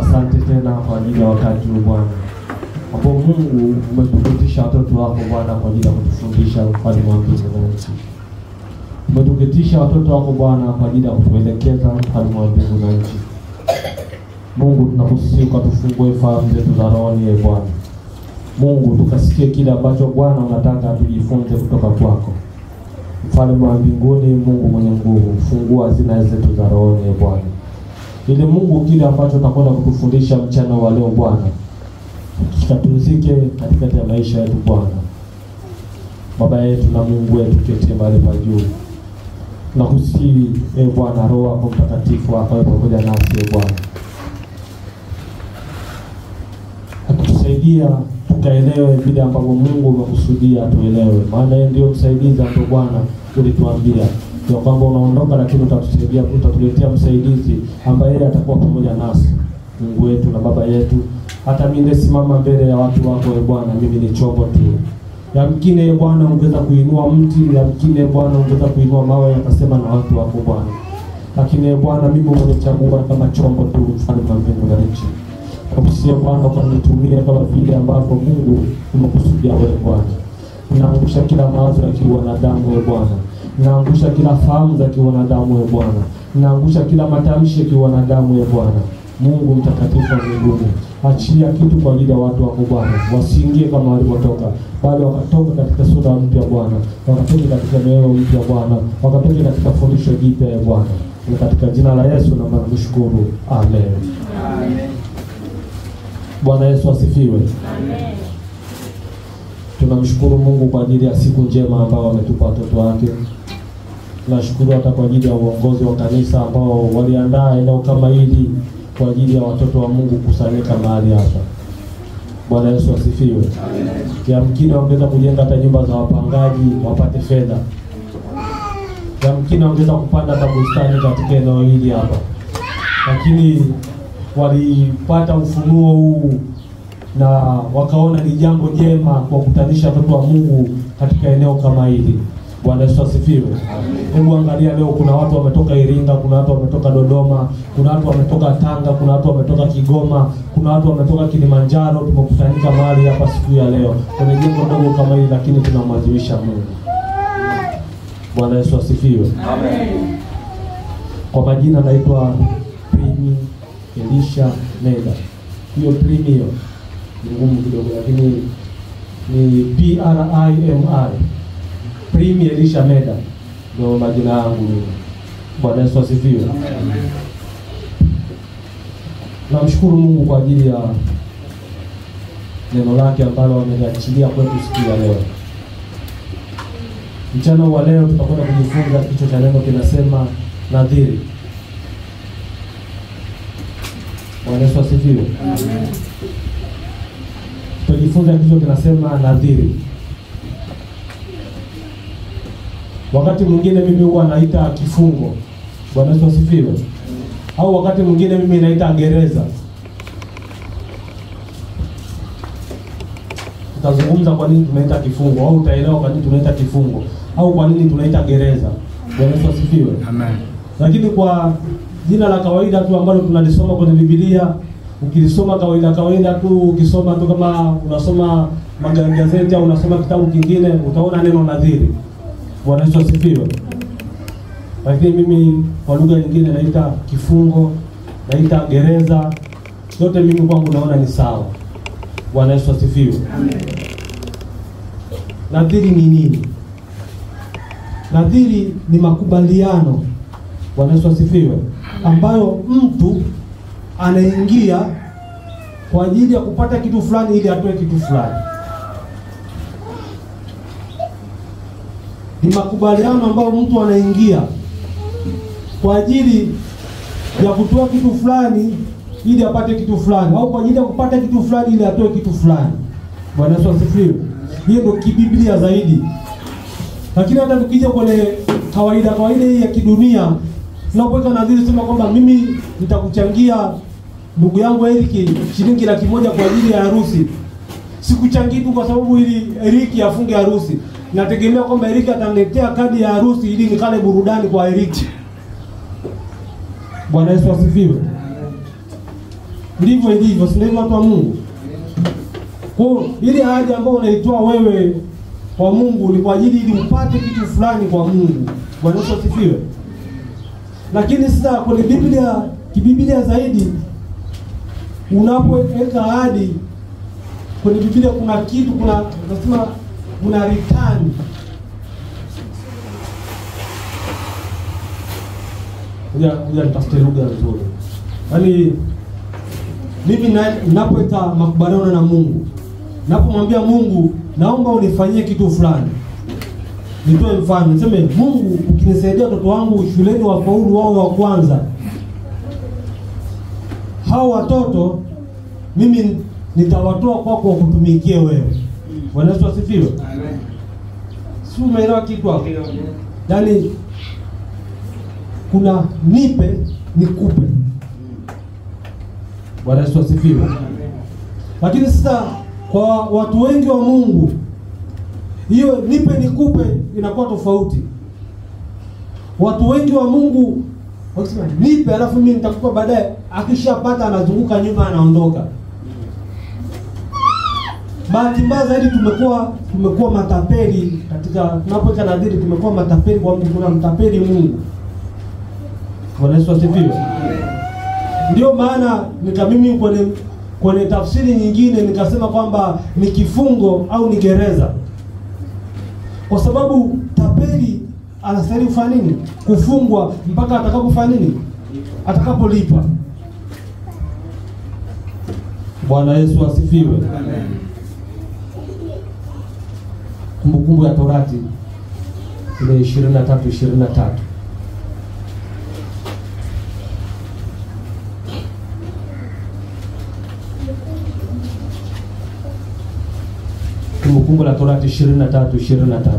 asante tena kwa ajili ya wakati huu Bwana, ambapo Mungu umetukutisha watoto wako Bwana kwa ajili ya kutufundisha ufalme wa mbingu na nchi. Umetukutisha watoto wako Bwana kwa ajili ya kutuelekeza ufalme wa mbingu na nchi. Mungu, tunakusihi ukatufungue fahamu zetu za roho ni Bwana. Mungu, tukasikie kile ambacho Bwana unataka tujifunze kutoka kwako. Mfalme wa mbinguni, Mungu mwenye nguvu, fungua hazina zetu za roho ni Bwana. Ili Mungu, kile ambacho utakwenda kutufundisha mchana wa leo Bwana, kikatunzike katika ya maisha yetu Bwana. Baba yetu na Mungu wetu ketie mahali pa juu. Tunakusihi Bwana, Roho wako Mtakatifu akawe pamoja nasi Bwana. Atusaidia tukaelewe vile ambavyo Mungu umekusudia tuelewe. Maana yeye ndio msaidizi ambaye Bwana ulituambia ya kwamba unaondoka lakini utatusaidia, utatuletea msaidizi ambaye yeye atakuwa pamoja nasi. Mungu wetu na Baba yetu, hata mimi nisimama mbele ya watu wako Bwana, mimi ni chombo tu. Yamkini Bwana ungeweza kuinua mti, yamkini Bwana ungeweza kuinua mawe yakasema na watu wako Bwana. Lakini Bwana mimi umenichagua kama chombo tu, mfalme wa mbingu na nchi. Nakusihi Bwana ukanitumie kama vile ambavyo Mungu umekusudia wewe Bwana. Naangusha kila mawazo ya kiwanadamu wewe Bwana. Naangusha kila fahamu za kiwanadamu wewe Bwana. Naangusha kila matamshi ya kiwanadamu wewe Bwana. Mungu mtakatifu wa mbinguni, achia kitu kwa ajili ya watu wako Bwana. Wasiingie kama walivyotoka, bali wakatoka katika sura mpya Bwana. Wakatoka katika neno mpya Bwana. Wakatoka katika fundisho jipya Bwana. Ni katika jina la Yesu na nakushukuru. Amen. Amen. Bwana Yesu asifiwe. Amen. Tunamshukuru Mungu kwa ajili ya siku njema ambayo ametupa watoto wake. Tunashukuru hata kwa ajili ya uongozi wa kanisa ambao waliandaa eneo kama hili kwa ajili ya watoto wa Mungu kusanyika mahali hapa. Bwana Yesu asifiwe. Amen. Yamkini wangeweza kujenga hata nyumba za wapangaji wapate fedha. Yamkini wangeweza kupanda hata bustani katika eneo hili hapa. Lakini walipata ufunuo huu na wakaona ni jambo jema kuwakutanisha watoto wa Mungu katika eneo kama hili. Bwana Yesu asifiwe. Hebu angalia leo, kuna watu wametoka Iringa, kuna watu wametoka Dodoma, kuna watu wametoka Tanga, kuna watu wametoka Kigoma, kuna watu wametoka Kilimanjaro. Tumekutanika mahali hapa siku ya leo kwenye jengo dogo kama hili, lakini tunamwadhimisha Mungu. Bwana Yesu asifiwe. Amen. Kwa majina naitwa Primi Elisha Meda. Hiyo Primi hiyo ni ngumu kidogo, lakini ni PRIMI. Primi Elisha Meda ndio majina yangu mimi. Bwana Yesu asifiwe. Amen. Namshukuru Mungu kwa ajili ya neno lake ambalo ameliachilia kwetu siku ya leo. Mchana wa leo tutakwenda kujifunza kichwa cha neno kinasema nadhiri. Bwana Yesu asifiwe. Amen. Tutajifunza kichwa kinasema nadhiri. Wakati mwingine mimi huwa naita kifungo. Bwana Yesu asifiwe. Au wakati mwingine mimi naita gereza. Tutazungumza kwa nini tunaita kifungo, au utaelewa kwa nini tunaita kifungo, au kwa nini tunaita gereza. Bwana Yesu asifiwe. Amen. Lakini kwa jina la kawaida tu ambalo tunalisoma kwenye Biblia, ukilisoma kawaida tu, ukisoma tu kama unasoma magazeti au unasoma kitabu kingine, utaona neno nadhiri. Bwana Yesu asifiwe. Lakini mimi kwa lugha nyingine naita kifungo, naita gereza. Yote mimi kwangu naona ni sawa. Bwana Yesu asifiwe. Amen. Nadhiri ni nini? Nadhiri ni makubaliano. Bwana Yesu asifiwe. Ambayo mtu anaingia kwa ajili ya kupata kitu fulani ili atoe kitu fulani. Ni makubaliano ambayo mtu anaingia kwa ajili ya kutoa kitu fulani ili apate kitu fulani, au kwa ajili ya kupata kitu fulani ili atoe kitu fulani. Bwana Yesu asifiwe. Hiyo ndio kibiblia zaidi. Lakini hata tukija kwenye kawaida hii ya kidunia, tunapoweka nadhiri sema kwamba mimi nitakuchangia ndugu yangu Eric shilingi 100,000 kwa ajili ya harusi. Sikuchangii tu kwa sababu ili Eric afunge harusi. Nategemea kwamba Eric ataniletea kadi ya harusi ili nikale burudani kwa Eric. Bwana Yesu asifiwe. Ndivyo ilivyo, si ndivyo watu wa Mungu? Kwa ile ahadi ambayo unaitoa wewe kwa Mungu ni kwa ajili ili upate kitu fulani kwa Mungu. Bwana Yesu asifiwe. Lakini sasa kwenye Biblia zaidi, unapoweka ahadi kwenye Biblia kuna kitu, nasema kuna return. Kuja nitafute lugha nzuri. Yaani mimi ninapoweka makubaliano na Mungu, ninapomwambia Mungu naomba unifanyie kitu fulani. Nitoe mfano, niseme Mungu ukinisaidia watoto wangu shuleni wafaulu wao wa kwanza, hao watoto mimi nitawatoa kwako kwa kutumikie wewe. Bwana Yesu asifiwe. Amen. Si umeelewa kitu hapo? Yaani kuna nipe nikupe. Bwana Yesu asifiwe. Lakini sasa kwa watu wengi wa Mungu, hiyo nipe nikupe inakuwa tofauti. Watu wengi wa Mungu wakisema nipe alafu mimi nitakupa baadaye, akishapata anazunguka nyuma anaondoka. Bahati mbaya zaidi tumekuwa matapeli katika tunapoweka nadhiri, tumekuwa matapeli kwa Mungu, kuna mtapeli Mungu. Bwana Yesu asifiwe. Ndio maana mimi kwenye tafsiri nyingine nikasema kwamba ni kifungo au ni gereza. Kwa sababu tapeli anastahili kufanya nini? Kufungwa mpaka atakapofanya nini? Atakapolipa. Bwana Yesu asifiwe. Amen. Kumbukumbu ya Torati ile 23:23. Kumbukumbu la Torati 23:23.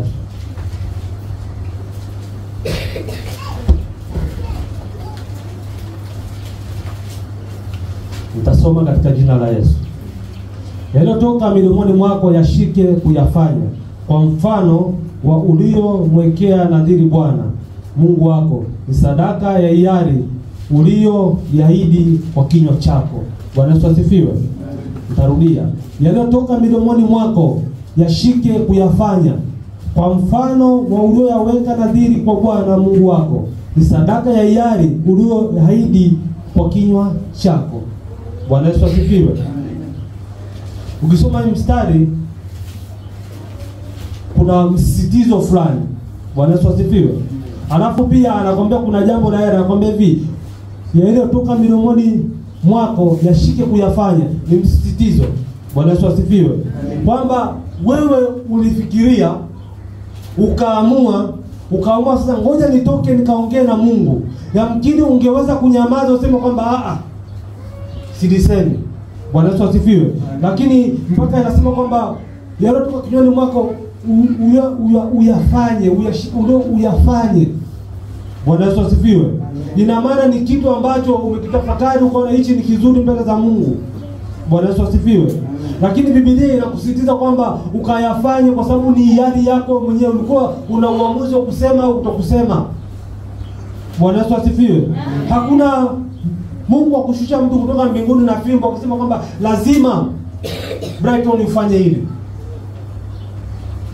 Nitasoma katika jina la Yesu. Yaliyotoka midomoni mwako yashike kuyafanya, kwa mfano wa uliomwekea nadhiri Bwana Mungu wako, ni sadaka ya hiari uliyoahidi kwa kinywa chako. Bwana Yesu asifiwe. Nitarudia. Yaliyotoka midomoni mwako yashike kuyafanya, kwa mfano wa ulioyaweka nadhiri kwa Bwana Mungu wako, ni sadaka ya hiari uliyoahidi kwa kinywa chako. Bwana Yesu asifiwe. Ukisoma mstari kuna msisitizo fulani. Bwana Yesu asifiwe. Alafu pia anakuambia kuna jambo la heri, anakuambia hivi, yaliyotoka midomoni mwako yashike kuyafanya, ni msisitizo. Bwana Yesu asifiwe. Kwamba wewe ulifikiria ukaamua sasa ngoja nitoke nikaongee na Mungu. Yamkini ungeweza kunyamaza useme kwamba silisemi. Bwana Yesu asifiwe. Lakini mpaka inasema kwamba yaliyotoka kinywani mwako uyafanye. Bwana Yesu asifiwe. Ina maana ni kitu ambacho umekitafakari ukaona hichi ni kizuri mbele za Mungu. Bwana Yesu asifiwe. Lakini Biblia inakusisitiza kwamba ukayafanye kwa sababu ni hiari yako mwenyewe, ulikuwa una uamuzi wa kusema au kutokusema. Bwana Yesu asifiwe. Hakuna Mungu akushusha mtu kutoka mbinguni na fimbo kusema kwamba lazima Brighton ufanye hili.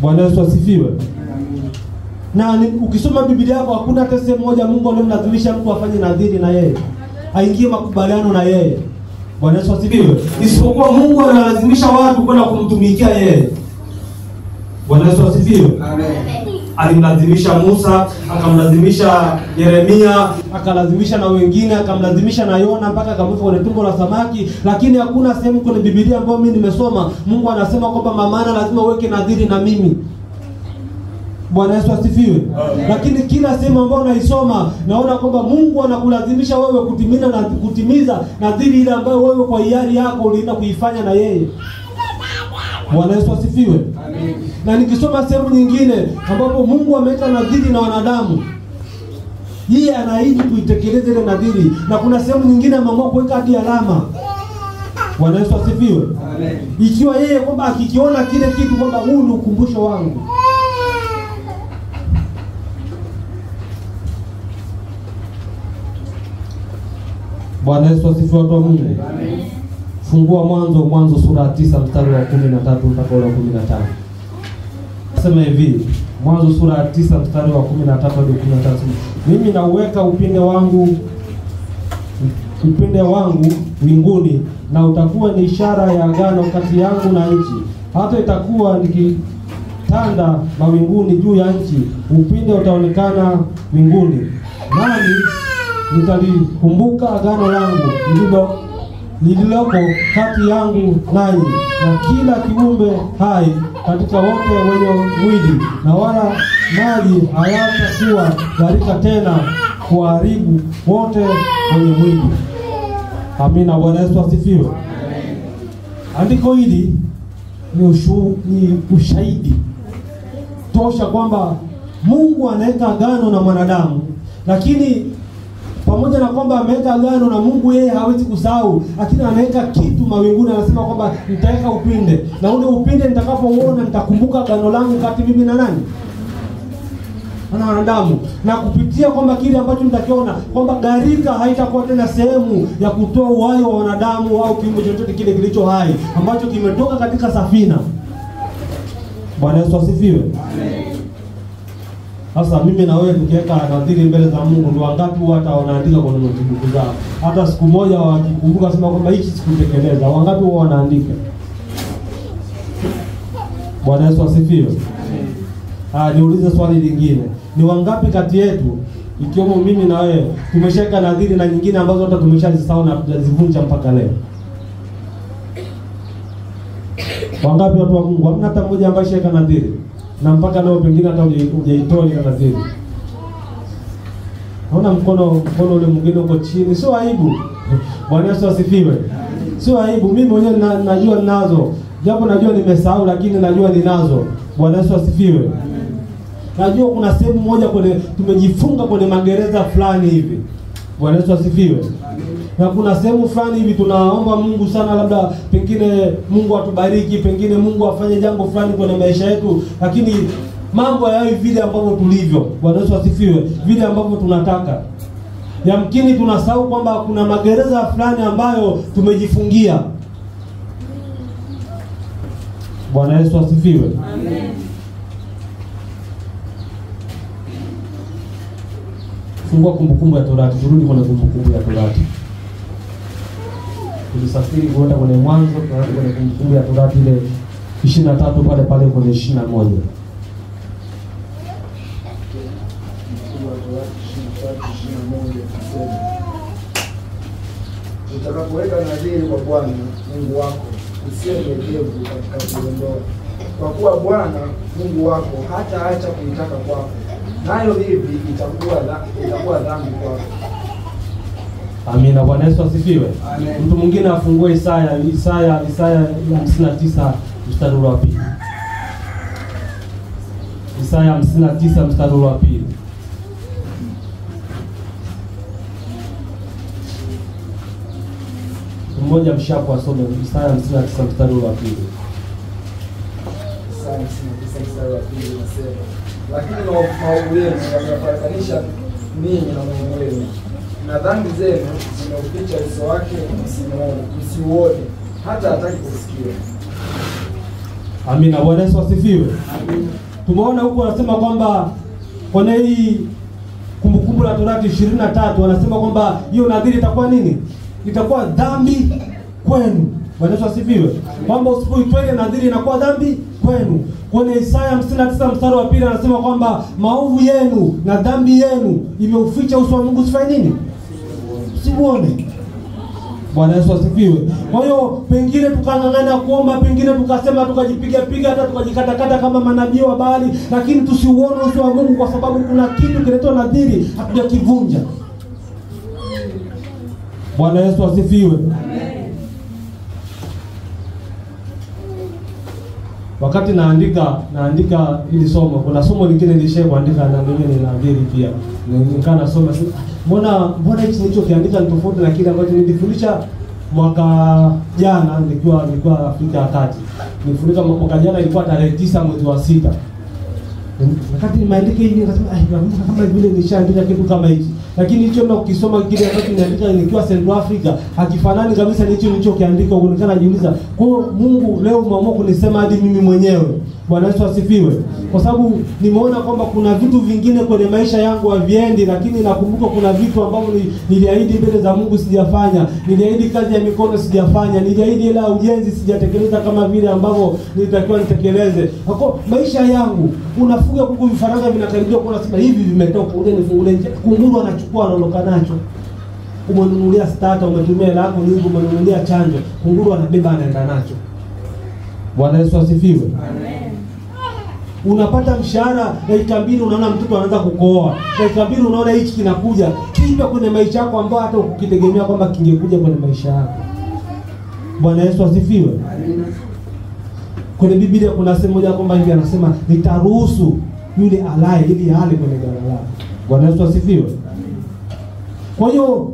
Bwana Yesu asifiwe. Na ukisoma Biblia yako hakuna hata sehemu moja Mungu aliyomlazimisha mtu afanye nadhiri na yeye, aingie makubaliano na yeye. Bwana Yesu asifiwe. Isipokuwa Mungu analazimisha watu kwenda kumtumikia yeye. Bwana Yesu asifiwe. Amen. Alimlazimisha Musa, akamlazimisha Yeremia, akalazimisha na wengine, akamlazimisha na Yona mpaka akamweka kwenye tumbo la samaki. Lakini hakuna sehemu kwenye Biblia ambayo mimi nimesoma Mungu anasema kwamba mamana lazima uweke nadhiri na mimi. Bwana Yesu asifiwe. Lakini kila sehemu ambayo naisoma naona kwamba Mungu anakulazimisha wewe kutimiza nadhiri ile ambayo wewe kwa hiari yako ulienda kuifanya na yeye. Bwana Yesu asifiwe. Amen. Na nikisoma sehemu nyingine ambapo Mungu ameweka nadhiri na wanadamu, yeye anaahidi kuitekeleza ile nadhiri, na kuna sehemu nyingine ameamua kuweka hadi alama. Bwana Yesu asifiwe. Amen. Ikiwa yeye kwamba akikiona kile kitu kwamba huu ni ukumbusho wangu. Bwana Yesu asifiwe watu wa Mungu. Amen. Fungua Mwanzo sura ya 9 mstari wa 13 mpaka ule wa 15. Nasema hivi, Mwanzo sura ya 9 mstari wa 13 hadi 15. Mimi nauweka upinde wangu mbinguni, na utakuwa ni ishara ya agano kati yangu na nchi. Hata itakuwa nikitanda mawinguni juu ya nchi, upinde utaonekana mbinguni. Nami nitalikumbuka agano langu lililoko kati yangu nanyi na kila kiumbe hai katika wote wenye mwili, na wala mali hayatakuwa gharika tena kuharibu wote wenye mwili. Amina. Bwana Yesu asifiwe. Andiko hili ni ushahidi tosha kwamba Mungu anaweka agano na mwanadamu, lakini pamoja na kwamba ameweka agano na Mungu, yeye hawezi kusahau, lakini anaweka kitu mawinguni. Anasema kwamba nitaweka upinde, na ule upinde nitakapouona nitakumbuka agano langu kati mimi na nani? Na wanadamu. Na kupitia kwamba kile ambacho nitakiona kwamba gharika haitakuwa tena sehemu ya kutoa uhai wa wanadamu au kiumbe chochote kile kilicho hai ambacho kimetoka katika safina. Bwana Yesu asifiwe. Amen. Sasa mimi na wewe tukiweka nadhiri mbele za Mungu, ndio wangapi hata wanaandika kwenye notebook zao. Hata siku moja wakikumbuka sema kwamba hichi sikutekeleza, wangapi wao wanaandika? Bwana Yesu asifiwe. Niulize swali lingine. Ni wangapi kati yetu, ikiwemo mimi na wewe, tumeshaweka nadhiri na nyingine ambazo hata tumeshazisahau na hatujazivunja mpaka leo? Wangapi watu wa Mungu? Hamna hata mmoja ambaye shaweka nadhiri na mpaka leo pengine hata hujaitoa ile nadhiri. Naona mkono ule mwingine uko chini. Sio aibu. Bwana Yesu asifiwe. Sio aibu. Mimi mwenyewe najua ninazo. Japo najua nimesahau, lakini najua ninazo. Bwana Yesu asifiwe. Najua kuna sehemu moja tumejifunga kwenye magereza fulani hivi. Bwana Yesu asifiwe. Na kuna sehemu fulani hivi tunaomba Mungu sana, labda pengine Mungu atubariki, pengine Mungu afanye jambo fulani kwenye maisha yetu, lakini mambo hayawi vile ambavyo tulivyo. Bwana Yesu asifiwe. Vile ambavyo tunataka. Yamkini tunasahau kwamba kuna magereza fulani ambayo tumejifungia. Bwana Yesu asifiwe. Amen. Fungua Kumbukumbu ya Torati, turudi kwenye Kumbukumbu ya Torati. Tulisafiri kwenda kwenye Mwanzo, tunarudi kwenye Kumbukumbu ya Torati ile 23 pale kwenye 21. Utakapoweka nadhiri kwa Bwana Mungu wako, usiwe mlegevu katika kuondoa, kwa kuwa Bwana Mungu wako hataacha kuitaka kwako, nayo hivi itakuwa dhambi kwako. Amina. Bwana Yesu asifiwe. Amen. Mtu mwingine afungue Isaya 59 mstari wa 2. Isaya 59 mstari wa 2. Mmoja mshapo asome Isaya 59 mstari wa 2. Isaya 59 mstari wa 2 unasema, lakini maovu yenu yamefarakanisha ninyi na Mungu wenu, na dhambi zenu zimeuficha uso wake msiuone, hata hataki kusikia. Amina. Bwana Yesu asifiwe. Amen. Tumeona huko anasema kwamba kwenye hii Kumbukumbu la Torati 23 wanasema kwamba hiyo nadhiri itakuwa nini? Itakuwa dhambi kwenu. Bwana Yesu asifiwe. Kwamba usipoitoa ile nadhiri inakuwa dhambi kwenu. Kwenye Isaya 59 mstari wa 2 anasema kwamba maovu yenu na dhambi yenu imeuficha uso wa Mungu, usifanye nini? Usiuone. Bwana Yesu asifiwe. Kwa hiyo pengine tukang'ang'ana kuomba, pengine tukasema tukajipiga hata tukajikatakata kama manabii wa Baali, lakini tusiuone uso wa Mungu kwa sababu kuna kitu kinaitwa nadhiri hatujakivunja. Bwana Yesu asifiwe. Amen. Wakati naandika ili somo, kuna somo lingine nilishaandika na mimi ni nadhiri pia. Nikana soma, mbona hichi nilichokiandika ni tofauti na kile ambacho nilifundisha mwaka jana nilikuwa Afrika ya Kati. Nilifundisha mwaka jana ilikuwa tarehe 9 mwezi wa 6. Wakati nimeandika hivi nikasema kama vile nishaandika kitu kama hichi. Lakini hicho ndio ukisoma kile ambacho nimeandika nikiwa Central Africa hakifanani kabisa na hicho nilichokiandika. Unaonekana najiuliza, kwa Mungu leo umeamua kunisema hadi mimi mwenyewe. Bwana Yesu asifiwe. Kwa sababu nimeona kwamba kuna vitu vingine kwenye maisha yangu haviendi, lakini nakumbuka kuna vitu ambavyo niliahidi mbele za Mungu sijafanya. Niliahidi kazi ya mikono sijafanya. Niliahidi ile ujenzi sijatekeleza kama vile ambavyo nilitakiwa nitekeleze. Hapo maisha yangu unafuga kuku vifaranga vinakaribia kuona sema hivi vimetoka, ule nifungulie nje. Kunguru anachukua anaondoka nacho. Umenunulia starter, umetumia hela yako nyingi, umenunulia chanjo, kunguru anabeba anaenda nacho. Bwana Yesu asifiwe. Amen. Unapata mshahara dakika 2 unaona mtoto anaanza kukohoa. Dakika 2 unaona hichi kinakuja. Kipi kwenye maisha yako ambao hata ukitegemea kwamba kingekuja kwenye maisha yako. Bwana Yesu asifiwe. Amen. Kwenye Biblia kuna sehemu moja kwamba hivi anasema nitaruhusu yule alaye ili ale kwenye ghala lake. Bwana Yesu asifiwe. Kwa hiyo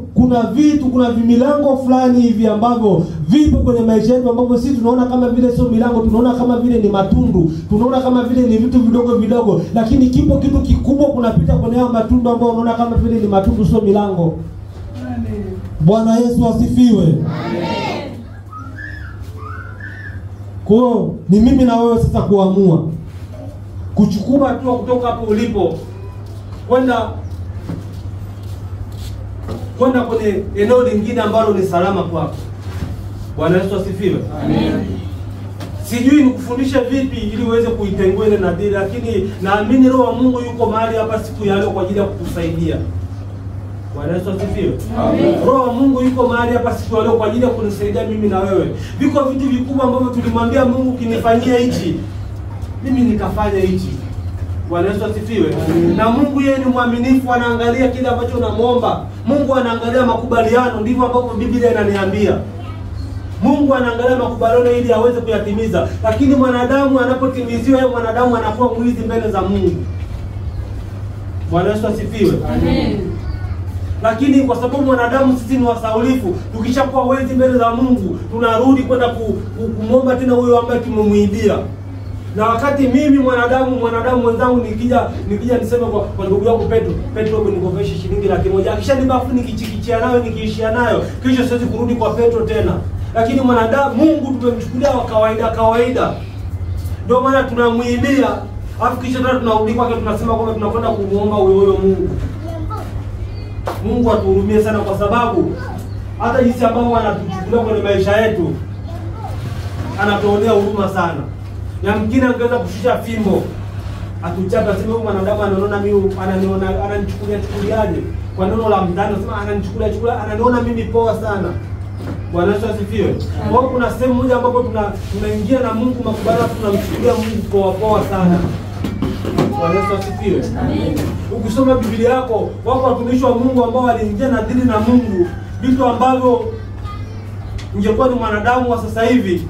kuna vimilango fulani hivi ambavyo vipo kwenye maisha yetu ambavyo sisi tunaona kama vile sio milango, tunaona kama vile ni matundu, tunaona kama vile ni vitu vidogo vidogo, lakini kipo kitu kikubwa kunapita kwenye hayo matundu ambao unaona kama vile ni matundu sio milango. Amen. Bwana Yesu asifiwe. Amen. Kwa ni mimi na wewe sasa kuamua kuchukua hatua kutoka hapo ulipo kwenda kwenye eneo lingine ambalo ni salama kwako. Bwana Yesu asifiwe. Amen. Sijui nikufundishe vipi ili uweze kuitengua ile nadhiri, lakini naamini Roho wa Mungu yuko mahali hapa siku ya leo kwa ajili ya kukusaidia. Bwana Yesu asifiwe. Amen. Roho wa Mungu yuko mahali hapa siku ya leo kwa ajili ya kunisaidia mimi na wewe. Viko vitu vikubwa ambavyo tulimwambia Mungu kinifanyia hichi, mimi nikafanya hichi. Bwana Yesu asifiwe. Na Mungu yeye ni mwaminifu, anaangalia kile ambacho unamuomba. Mungu anaangalia makubaliano, ndivyo ambavyo Biblia inaniambia. Mungu anaangalia makubaliano ili aweze kuyatimiza. Lakini mwanadamu anapotimiziwa, yeye mwanadamu anakuwa mwizi mbele za Mungu. Bwana Yesu asifiwe. Amen. Lakini kwa sababu mwanadamu sisi ni wasaulifu, tukishakuwa wezi mbele za Mungu, tunarudi kwenda kumwomba tena huyo ambaye tumemwibia. Na wakati mimi mwanadamu mwenzangu nikija niseme kwa ndugu yangu Petro nikopeshe shilingi 100,000, akishanibafu nikichikichia nayo nikiishia nayo, kisha siwezi kurudi kwa Petro tena. Lakini mwanadamu Mungu tumemchukulia wa kawaida. Ndio maana tunamwibia, afu kisha tunarudi kwake tunasema kwamba tunakwenda kumuomba huyo Mungu. Mungu atuhurumie sana, kwa sababu hata jinsi ambao anatuchukulia kwenye maisha yetu anatuonea huruma sana. Yamkini angeweza kushusha fimbo atuchapa, sema huyu mwanadamu anaona mimi ananichukuliaje kwa neno la mtano, sema ananichukulia ananiona mimi poa sana. Bwana Yesu asifiwe. Kwa hiyo kuna sehemu moja ambapo tunaingia na Mungu makubaliano, tunamchukulia Mungu poa sana. Bwana Yesu asifiwe. Amen. Ukisoma Biblia yako, wako watumishi wa Mungu ambao waliingia nadhiri na Mungu, vitu ambavyo ingekuwa ni mwanadamu wa sasa hivi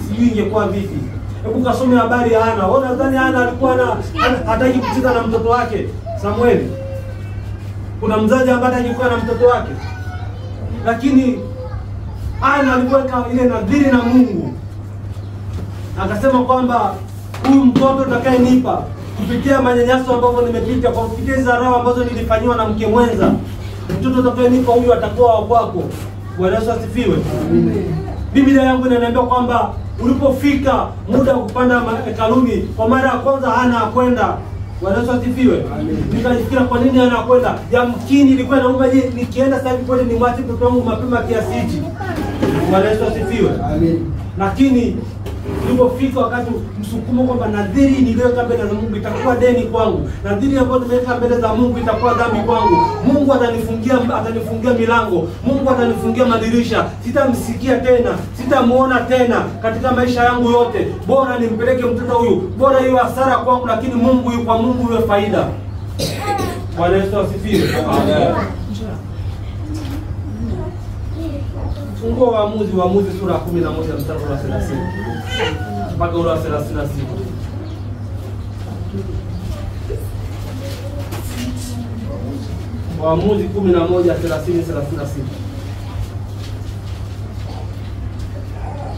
sijui ingekuwa vipi. Hebu kasome habari ya Hana. Wewe nadhani Hana alikuwa hataki kucheza na mtoto wake Samueli? Kuna mzazi ambaye hataki kuwa na mtoto wake. Lakini Hana aliweka ile nadhiri na Mungu. Akasema kwamba huyu mtoto utakayenipa kupitia manyanyaso ambayo nimepita, kwa kupitia dharau ambazo nilifanywa na mke mwenza, mtoto utakayenipa huyu atakuwa wa kwako. Bwana Yesu asifiwe. Biblia yangu inaniambia kwamba ulipofika muda wa kupanda hekaluni kwa mara ya kwanza Hana akwenda. Bwana Yesu asifiwe. Nikajifikiria kwa nini Hana akwenda? Yamkini ilikuwa naomba, je, nikienda sasa hivi kweli nimwache mtoto wangu mapema kiasi hichi? Bwana Yesu asifiwe. Amen. Lakini ulipofika wakati msukumo kwamba nadhiri niliweka mbele za Mungu itakuwa deni kwangu, nadhiri ambayo nimeweka mbele za Mungu itakuwa dhambi kwangu, Mungu atanifungia milango, Mungu atanifungia madirisha, sitamsikia tena, sitamuona tena katika maisha yangu yote. Bora nimpeleke mtoto huyu, bora iwe hasara kwangu, lakini Mungu yuko, kwa Mungu iwe faida. Bwana Yesu asifiwe. Amen. Fungua Waamuzi sura ya 11 mstari wa 30 mpaka ule wa 36. Waamuzi 11:30-36.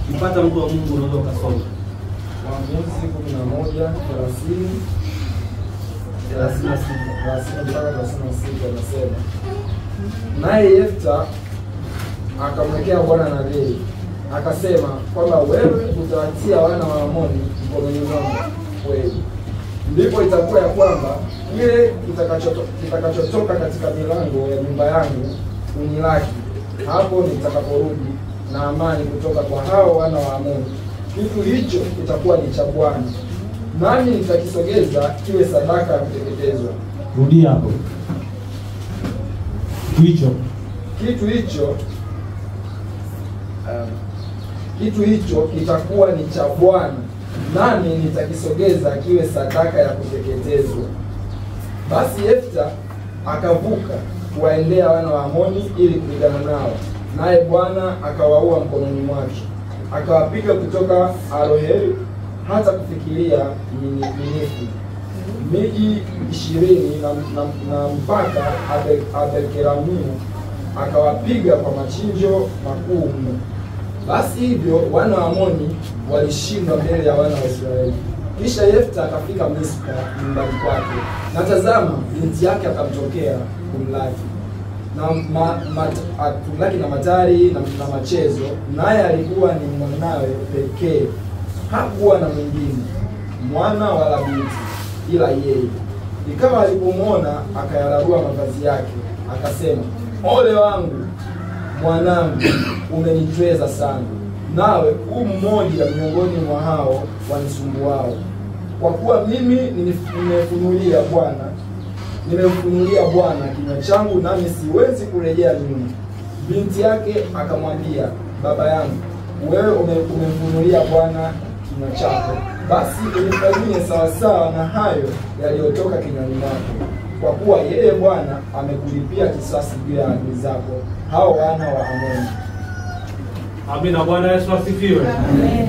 Kipata mtu wa Mungu unaweza kusoma. Waamuzi 11:30 anasema, naye Yefta akamwekea Bwana nadhiri, akasema kwamba wewe utawatia wana wa Amoni mkononi mwangu kweli. Ndipo itakuwa ya kwamba kile kitakachotoka katika milango ya nyumba yangu unilaki, hapo nitakaporudi na amani kutoka kwa hao wana wa Amoni, kitu hicho kitakuwa ni cha Bwana, nami nitakisogeza kiwe sadaka ya kuteketezwa. Rudia hapo. Kitu hicho kitakuwa ni cha Bwana, nami nitakisogeza kiwe sadaka ya kuteketezwa. Basi Yefta akavuka kuwaendea wana wa Amoni ili kupigana nao, naye Bwana akawaua mkononi mwake, akawapiga kutoka Aroheri hata kufikiria Minifu, miji 20 na mpaka Abel-Keramimu, akawapiga kwa machinjo makuu mno. Basi hivyo wana wa Amoni walishindwa mbele ya wana wa Israeli. Kisha Yefta akafika Mispa nyumbani kwake, na tazama, binti yake akamtokea kumlaki na matari na machezo, naye alikuwa ni mwanawe pekee, hakuwa na mwingine mwana wala binti ila yeye. Ikawa alipomwona akayararua mavazi yake, akasema, ole wangu mwanangu, umenitweza sana, nawe mmoja miongoni mwa hao wanisumbuao, kwa kuwa mimi nimemfunulia Bwana kinywa changu, nami siwezi kurejea nyuma. Binti yake akamwambia, baba yangu, wewe umemfunulia Bwana kinywa chako, basi unifanyie sawasawa na hayo yaliyotoka kinywani mwako, kwa kuwa yeye Bwana amekulipia kisasi juu ya adui zako hao wana wa Amoni. Amina. Bwana Yesu asifiwe. Amen.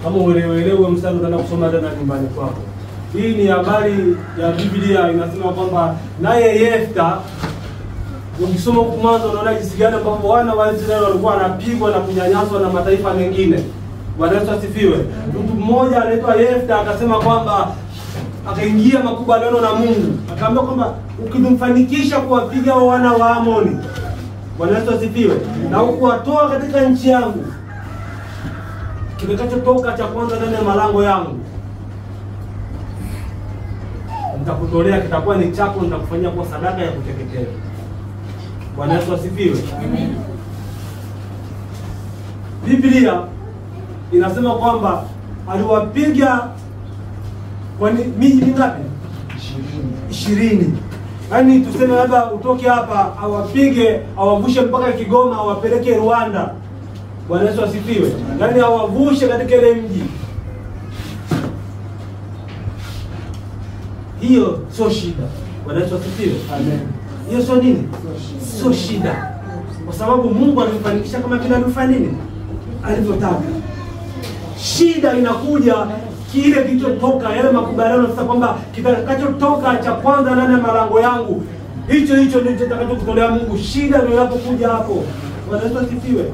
Kama uelewe mstari utaenda kusoma tena nyumbani kwako. Hii ni habari ya Biblia, inasema kwamba naye Yefta, ukisoma mwanzo unaona jinsi gani kwamba wana wa Israeli walikuwa wanapigwa na kunyanyaswa na mataifa mengine. Bwana Yesu asifiwe. Mtu mmoja anaitwa Yefta akasema kwamba akaingia makubaliano na Mungu, akaambia kwamba ukimfanikisha kuwapiga wana wa Amoni, Bwana Yesu asifiwe, na ukuwatoa katika nchi yangu, kitakachotoka cha kwanza ndani ya malango yangu nitakutolea, kitakuwa ni chako, nitakufanyia kwa sadaka ya kuteketezwa. Bwana Yesu asifiwe. Amen. Biblia inasema kwamba aliwapiga kwa miji mingapi? 20. Yaani tuseme labda utoke hapa awapige, awavushe mpaka Kigoma, awapeleke Rwanda. Bwana Yesu asifiwe. Yaani awavushe katika ile mji. Hiyo sio shida. Bwana Yesu asifiwe. Amen. Hiyo sio nini? Sio shida. Kwa sababu Mungu alifanikisha kama vile alifanya nini? Alivyotaka. Shida inakuja kile kilichotoka, yale makubaliano sasa kwamba kitakachotoka cha kwanza ndani ya malango yangu, hicho ndio kitakachokutolea Mungu. Shida ndio inapokuja hapo. Bwana Yesu asifiwe.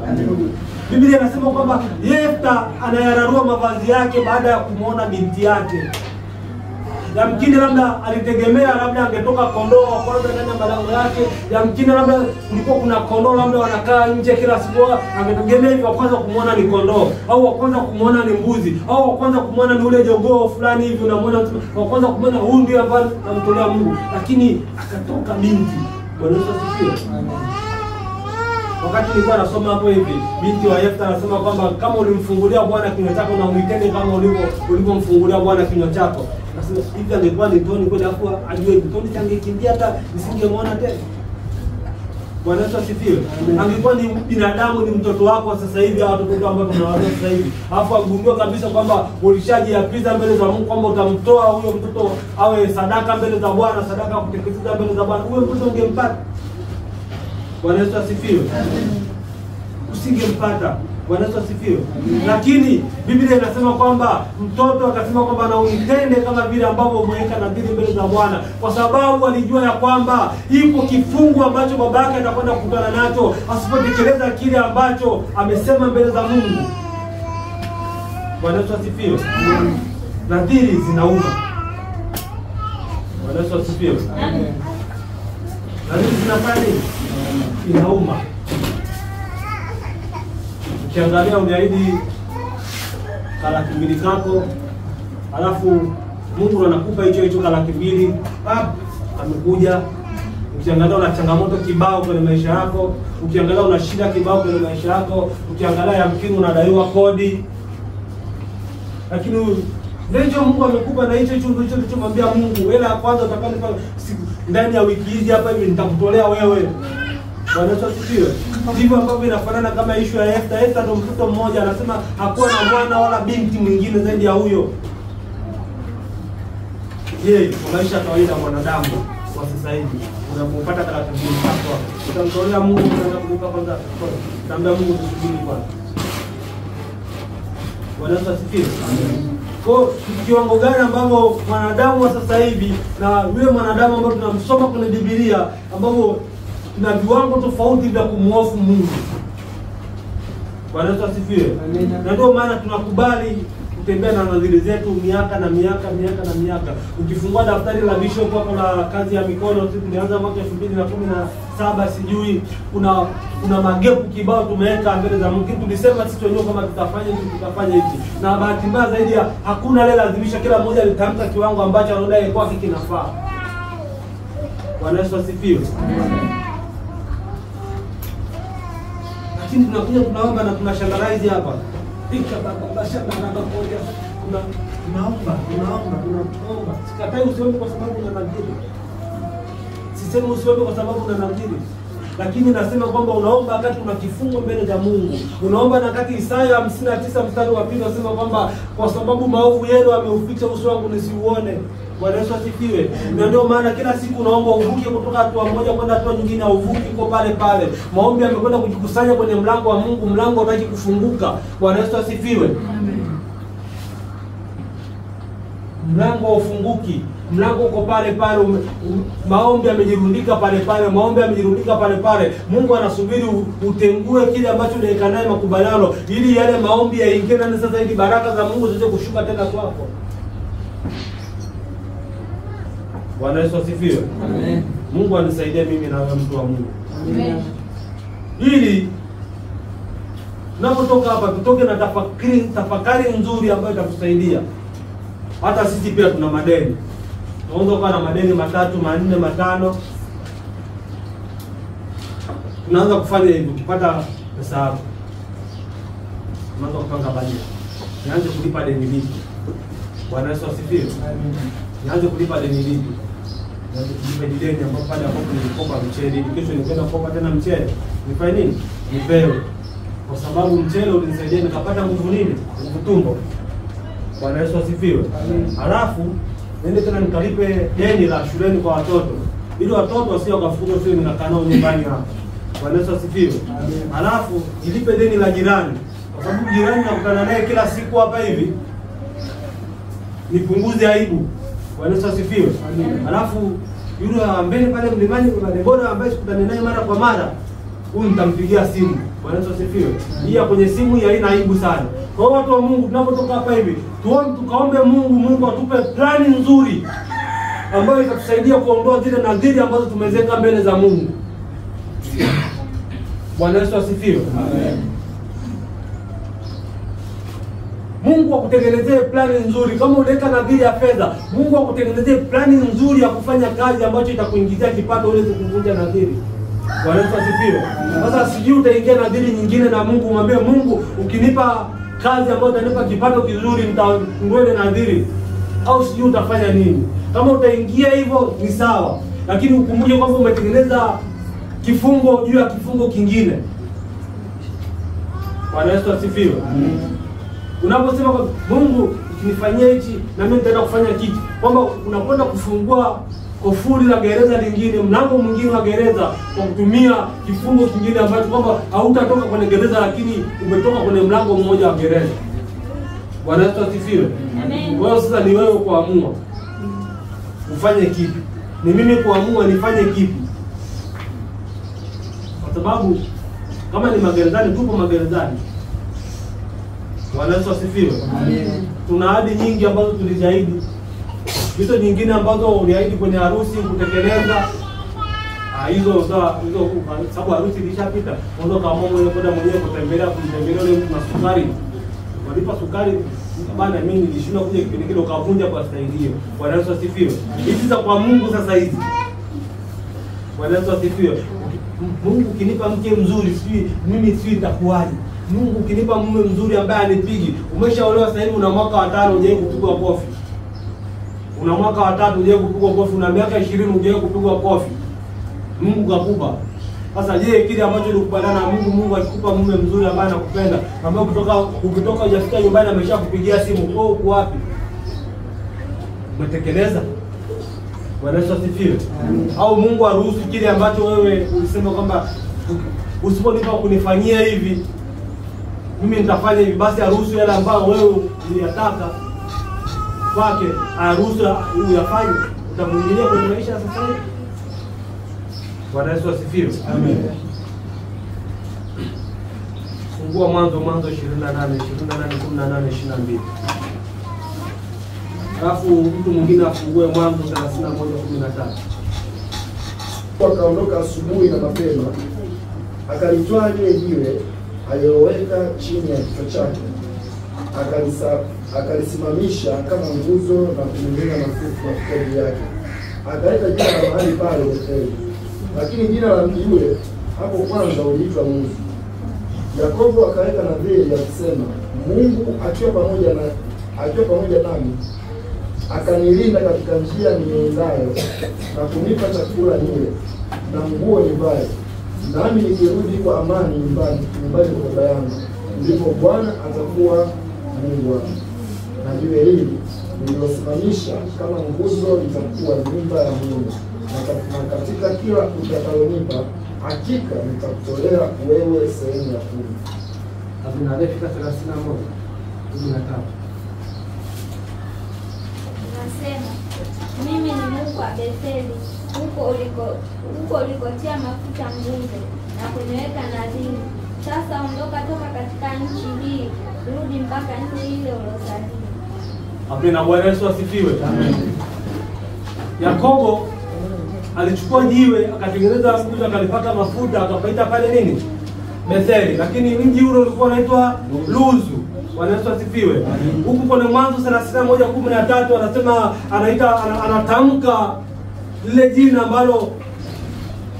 Biblia inasema kwamba Yefta anayararua mavazi yake baada ya kumuona binti yake. Yamkini labda alitegemea labda angetoka kondoo wa kwanza ndani ya malango yake. Yamkini labda kulikuwa kuna kondoo labda wanakaa nje kila siku, angetegemea hivyo wa kwanza kumuona ni kondoo, au wa kwanza kumuona ni mbuzi, au wa kwanza kumuona ni ule jogoo fulani hivi, unamwona wa kwanza kumuona huyu ndiye ambaye namtolea Mungu, lakini akatoka binti. Bwana Yesu asifiwe. Wakati nilikuwa nasoma hapo hivi, binti wa Yefta anasema kwamba kama ulimfungulia Bwana kinywa chako na uitende kama ulivyomfungulia Bwana kinywa chako. Nasema hivi angekuwa ni Toni kwenda hapo ajue Toni tangekimbia hata nisingemwona tena. Bwana Yesu asifiwe. Angekuwa ni binadamu, ni mtoto wako sasa hivi, au watoto ambao tunawalea sasa hivi. Alafu agundua kabisa kwamba ulishajiapiza mbele za Mungu kwamba utamtoa huyo mtoto awe sadaka mbele za Bwana, sadaka kuteketeza mbele za Bwana. Huyo mtoto ungempata. Bwana Yesu asifiwe. Usingempata. Bwana Yesu asifiwe. Lakini Biblia inasema kwamba mtoto akasema kwamba na uitende kama vile ambavyo umeweka nadhiri mbele za Bwana, kwa sababu alijua ya kwamba ipo kifungu ambacho baba yake atakwenda kukutana nacho asipotekeleza kile ambacho amesema mbele za Mungu. Bwana Yesu asifiwe. Nadhiri zinauma. Bwana Yesu asifiwe. Na hizi zinafanya nini? Inauma. Ukiangalia umeahidi $200,000 kako, alafu Mungu anakupa hicho $200,000, amekuja. Ukiangalia una changamoto kibao kwenye maisha yako, ukiangalia una shida kibao kwenye maisha yako, ukiangalia yamkini unadaiwa kodi. Lakini leo Mungu amekupa na hicho ulichomwambia Mungu, hela ya kwanza utakanipa ndani ya wiki hizi hapa hivi nitakutolea wewe. Bwana Yesu asifiwe. Ndivyo ambavyo inafanana kama issue ya Esther. Esther ndo mtoto mmoja, anasema hakuwa na mwana wala binti mwingine zaidi ya huyo. Kwa maisha ya kawaida mwanadamu kwa sasa hivi unapopata $200,000 utamtolea Mungu, unaanza kulipa kwanza. Tambia Mungu tusubiri kwanza. Bwana Yesu asifiwe. Kwa kiwango gani ambavyo mwanadamu wa sasa hivi na yule mwanadamu ambaye tunamsoma kwenye Biblia ambavyo tuna viwango tofauti vya kumhofu Mungu. Bwana Yesu asifiwe. Na ndio maana tunakubali kutembea na nadhiri zetu miaka na miaka. Ukifungua daftari la bishop hapo la kazi ya mikono, sisi tulianza mwaka 2017 sijui, kuna magepu kibao tumeweka mbele za Mungu. Tulisema sisi wenyewe kama tutafanya hivi. Na bahati mbaya zaidi hakuna ile lazimisha, kila mmoja alitamka kiwango ambacho anadai kwake kinafaa. Bwana Yesu asifiwe. Lakini tunakuja tunaomba na tunashangaza hapa. Tunaomba. Sikatai usiombe kwa sababu una nadhiri. Sisemi usiombe kwa sababu una nadhiri. Lakini nasema kwamba unaomba wakati una kifungo mbele za Mungu. Unaomba na wakati Isaya 59 mstari wa 2 unasema kwamba kwa sababu maovu yenu ameuficha uso wangu nisiuone. Bwana Yesu asifiwe. Na ndio maana kila siku unaomba uvuke kutoka hatua moja kwenda hatua nyingine, uvuke uko pale. Maombi yamekwenda kujikusanya kwenye mlango wa Mungu, mlango unataka kufunguka. Bwana Yesu asifiwe. Amen. Mlango ufunguki. Mlango uko pale. Maombi yamejirundika pale. Mungu anasubiri utengue kile ambacho unaika naye makubaliano ili yale maombi yaingie ndani sasa, ili baraka za Mungu ziweze kushuka tena kwako. Bwana Yesu asifiwe. Amen. Mungu anisaidie mimi na wewe mtu wa Mungu. Amen. Ili tunapotoka hapa tutoke na tafakari nzuri ambayo itakusaidia. Hata sisi pia tuna madeni. Tunaanza kuwa na madeni 3, 4, 5. Tunaanza kufanya hivi, ukipata pesa yako tunaanza kupanga bajeti. Nianze kulipa deni lipi? Bwana Yesu asifiwe. Amen. Nianze kulipa deni lipi? Nianze kulipa deni ambapo pale ambapo nilikopa mchele, kesho nikaenda kukopa tena mchele. Nifanye nini? Nipewe. Kwa sababu mchele ulinisaidia nikapata nguvu nini? Nguvu tumbo. Bwana Yesu asifiwe. Amen. Halafu nende tena nikalipe deni la shuleni kwa watoto. Ili watoto wasio wakafukuzwa sio ninakaa nao nyumbani hapa. Bwana Yesu asifiwe. Amen. Halafu nilipe deni la jirani. Kwa sababu jirani nakutana naye kila siku hapa hivi. Nipunguze aibu. Bwana Yesu asifiwe. Amen. Halafu yule ambaye pale mlimani kuna Debora ambaye sikutana naye mara kwa mara, huyu nitampigia simu. Bwana Yesu asifiwe. Hii kwenye simu hii haina aibu sana. Kwa watu wa Mungu tunapotoka hapa hivi, tukaombe Mungu atupe plani nzuri ambayo itatusaidia kuondoa zile nadhiri ambazo tumezeka mbele za Mungu. Bwana Yesu asifiwe. Amen. Mungu akutengenezee plani nzuri. Kama unaweka nadhiri ya fedha, Mungu akutengenezee plani nzuri ya kufanya kazi ambacho itakuingizia kipato uweze kuvunja nadhiri. Bwana Yesu asifiwe. Sasa sijui utaingia nadhiri nyingine na Mungu, mwambie Mungu, ukinipa kazi ambayo itanipa kipato kizuri nitaondoe nadhiri, au sijui utafanya nini. Kama utaingia hivyo ni sawa, lakini ukumbuke kwamba umetengeneza kifungo juu ya kifungo kingine. Bwana Yesu asifiwe. Amen. Unaposema kwa Mungu ukinifanyia hichi na mimi nitaenda kufanya kitu, kwamba unakwenda kufungua kufuli la gereza lingine, mlango mwingine wa gereza kwa kutumia kifungo kingine ambacho kwamba hautatoka kwenye gereza lakini umetoka kwenye mlango mmoja wa gereza. Bwana Yesu asifiwe. Amen. Kwa hiyo sasa ni wewe kuamua ufanye kipi. Ni mimi kuamua nifanye kipi. Kwa sababu kama ni magerezani, tupo magerezani. Bwana Yesu asifiwe. Amen. Tuna ahadi nyingi ambazo tulizaidi. Hizo nyingine ambazo uliahidi kwenye harusi kutekeleza, hizo sababu harusi ilishapita. Unaweza kama wewe kwenda mwenyewe kumtembelea yule mtu na sukari. Walipa sukari bana, mimi nilishindwa kuja kipindi kile ukavunja kwa staili hiyo. Bwana Yesu asifiwe. Hizi za kwa Mungu sasa hizi. Bwana Yesu asifiwe. Mungu ukinipa mke mzuri, mimi nitakuwaje? Mungu ukinipa mume mzuri ambaye anipigi. Umeshaolewa sasa hivi una mwaka wa 5 hujawahi kupigwa kofi. Una mwaka wa 3 hujawahi kupigwa kofi, una miaka 20 hujawahi kupigwa kofi. Mungu kakupa. Sasa je, kile ambacho ulikubaliana na Mungu akikupa mume mzuri ambaye anakupenda, ambaye ukitoka hujafika nyumbani ameshakupigia simu, wewe uko wapi? Umetekeleza? Bwana Yesu asifiwe. Au Mungu aruhusu kile ambacho wewe ulisema kwamba usiponipa kunifanyia hivi mimi nitafanya hivi, basi aruhusu yale ambayo wewe uliyataka kwake, aruhusu uyafanye. Utamwingilia kwenye maisha sasa hivi. Bwana Yesu asifiwe. Amen. Fungua Mwanzo 28:18-22. Alafu mtu mwingine afungue Mwanzo 31:13. Akaondoka asubuhi na mapema, akalitwaa lile jiwe aliloweka chini ya kichwa chake, akalisimamisha kama nguzo na kumimina mafuta juu yake. Akaita jina la mahali pale Betheli. Lakini jina la mji ule hapo kwanza uliitwa Luzu. Yakobo akaweka nadhiri akisema, Mungu akiwa pamoja nami, akanilinda katika njia niendayo, na kunipa chakula nile na nguo nivae, nami nikirudi kwa amani nyumbani kwa baba yangu, ndipo Bwana atakuwa Mungu wangu, na jiwe hili nililosimamisha kama nguzo litakuwa nyumba ya Mungu, na katika kila utakalonipa hakika nitakutolea wewe sehemu ya 10. Abinadefika 31:13. Nasema, mimi ni Mungu wa Betheli, huko ulikotia mafuta nguzo na kuniweka nadhiri. Sasa ondoka toka katika nchi hii, rudi mpaka nchi ile ulozaliwa. Amina. Bwana Yesu asifiwe. Amen. Yakobo alichukua jiwe akatengeneza nguzo, akalipaka mafuta, akapaita pale nini? Betheli. Lakini mji ule ulikuwa unaitwa Luzu. Bwana Yesu asifiwe. Huku kwenye Mwanzo 31:13 anasema anatamka lile jina ambalo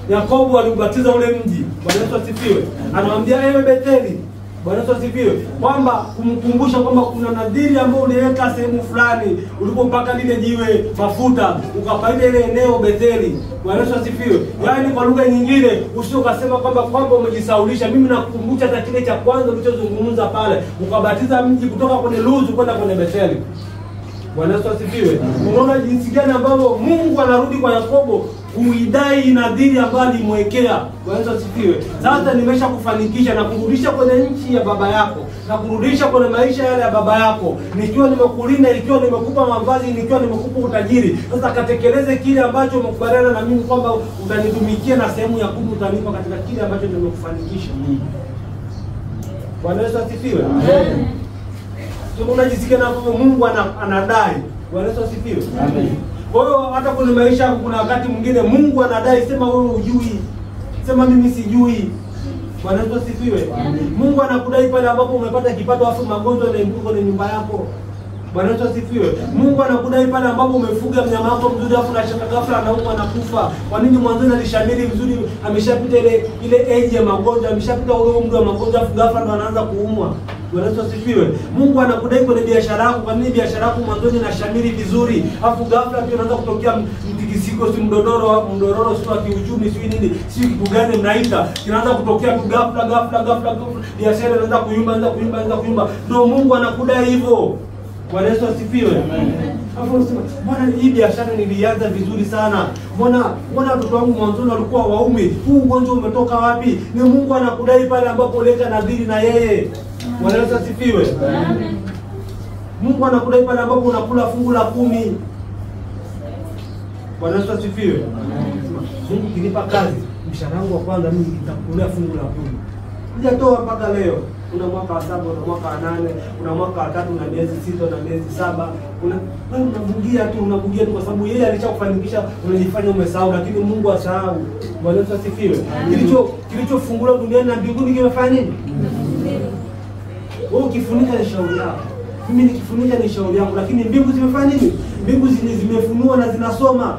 Yakobo aliubatiza ule mji. Bwana Yesu asifiwe. Anamwambia ewe Betheli, Bwana Yesu asifiwe, kwamba kumkumbusha kwamba kuna nadhiri ambayo uliweka sehemu fulani, ulipopaka lile jiwe mafuta ukapaita ile eneo Betheli. Bwana Yesu asifiwe. Yaani kwa lugha nyingine usio ukasema kwamba umejisaulisha. Mimi nakukumbusha hata kile cha kwanza ulichozungumza pale, ukabatiza mji kutoka kwenye Luzu kwenda kwenye Betheli. Bwana Yesu asifiwe. Unaona jinsi gani ambavyo Mungu anarudi kwa Yakobo kuidai nadhiri ambayo alimwekea. Bwana Yesu asifiwe. Sasa nimeshakufanikisha na kurudisha kwenye nchi ya baba yako, na kurudisha kwenye maisha yale ya baba yako, nikiwa nimekulinda, nikiwa nimekupa mavazi, nikiwa nimekupa utajiri. Sasa katekeleze kile ambacho umekubaliana na mimi kwamba utanitumikia, na sehemu ya 10 utanipa katika kile ambacho nimekufanikisha. Bwana Yesu asifiwe. Amen. Unajisikia na Mungu anadai. Bwana Yesu asifiwe. Amen. Kwa hiyo hata kwenye maisha yako kuna wakati mwingine Mungu anadai, sema wewe hujui, sema mimi sijui. Bwana Yesu asifiwe. Mungu anakudai pale ambapo umepata kipato afu magonjwa yanaingia kwenye nyumba yako. Bwana Yesu asifiwe. Mungu anakudai pale ambapo umefuga mnyama wako mzuri afu na shaka ghafla anaumwa na kufa. Kwa nini mwanzo alishamiri vizuri, ameshapita ile age ya magonjwa, ameshapita ule umri wa magonjwa afu ghafla ndo anaanza kuumwa. Bwana Yesu asifiwe. Mungu anakudai kwenye biashara yako. Kwa nini biashara yako mwanzo inashamiri vizuri afu ghafla pia unaanza kutokea mtikisiko, si mdororo sio wa kiuchumi, sio nini, sio kitu gani mnaita, kinaanza kutokea tu ghafla, biashara inaanza kuyumba. Ndio Mungu anakudai hivyo. Bwana Yesu asifiwe. Amen. Hapo unasema, "Bwana, hii biashara nilianza vizuri sana. Mbona watoto wangu mwanzo walikuwa waume? Huu ugonjwa umetoka wapi?" Ni Mungu anakudai pale ambapo uleta nadhiri na yeye. Bwana Yesu asifiwe. Amen. Mungu anakudai pale ambapo unakula fungu la 10. Bwana Yesu asifiwe. Amen. Mungu kinipa kazi, mshahara wangu wa kwanza mimi nitakulea fungu la 10. Sijatoa mpaka leo. kuna mwaka wa 7, kuna mwaka wa 8, kuna mwaka wa 3 na miezi 6 na miezi 7. Wewe unabugia tu kwa sababu yeye alishakufanikisha, unajifanya umesahau, lakini Mungu asahau. Bwana Yesu asifiwe. Kilichofungula duniani na mbinguni kimefanya nini? Wewe ukifunika ni shauri yako. Mimi nikifunika ni shauri yangu, lakini mbingu zimefanya nini? Mbingu zimefunua na zinasoma.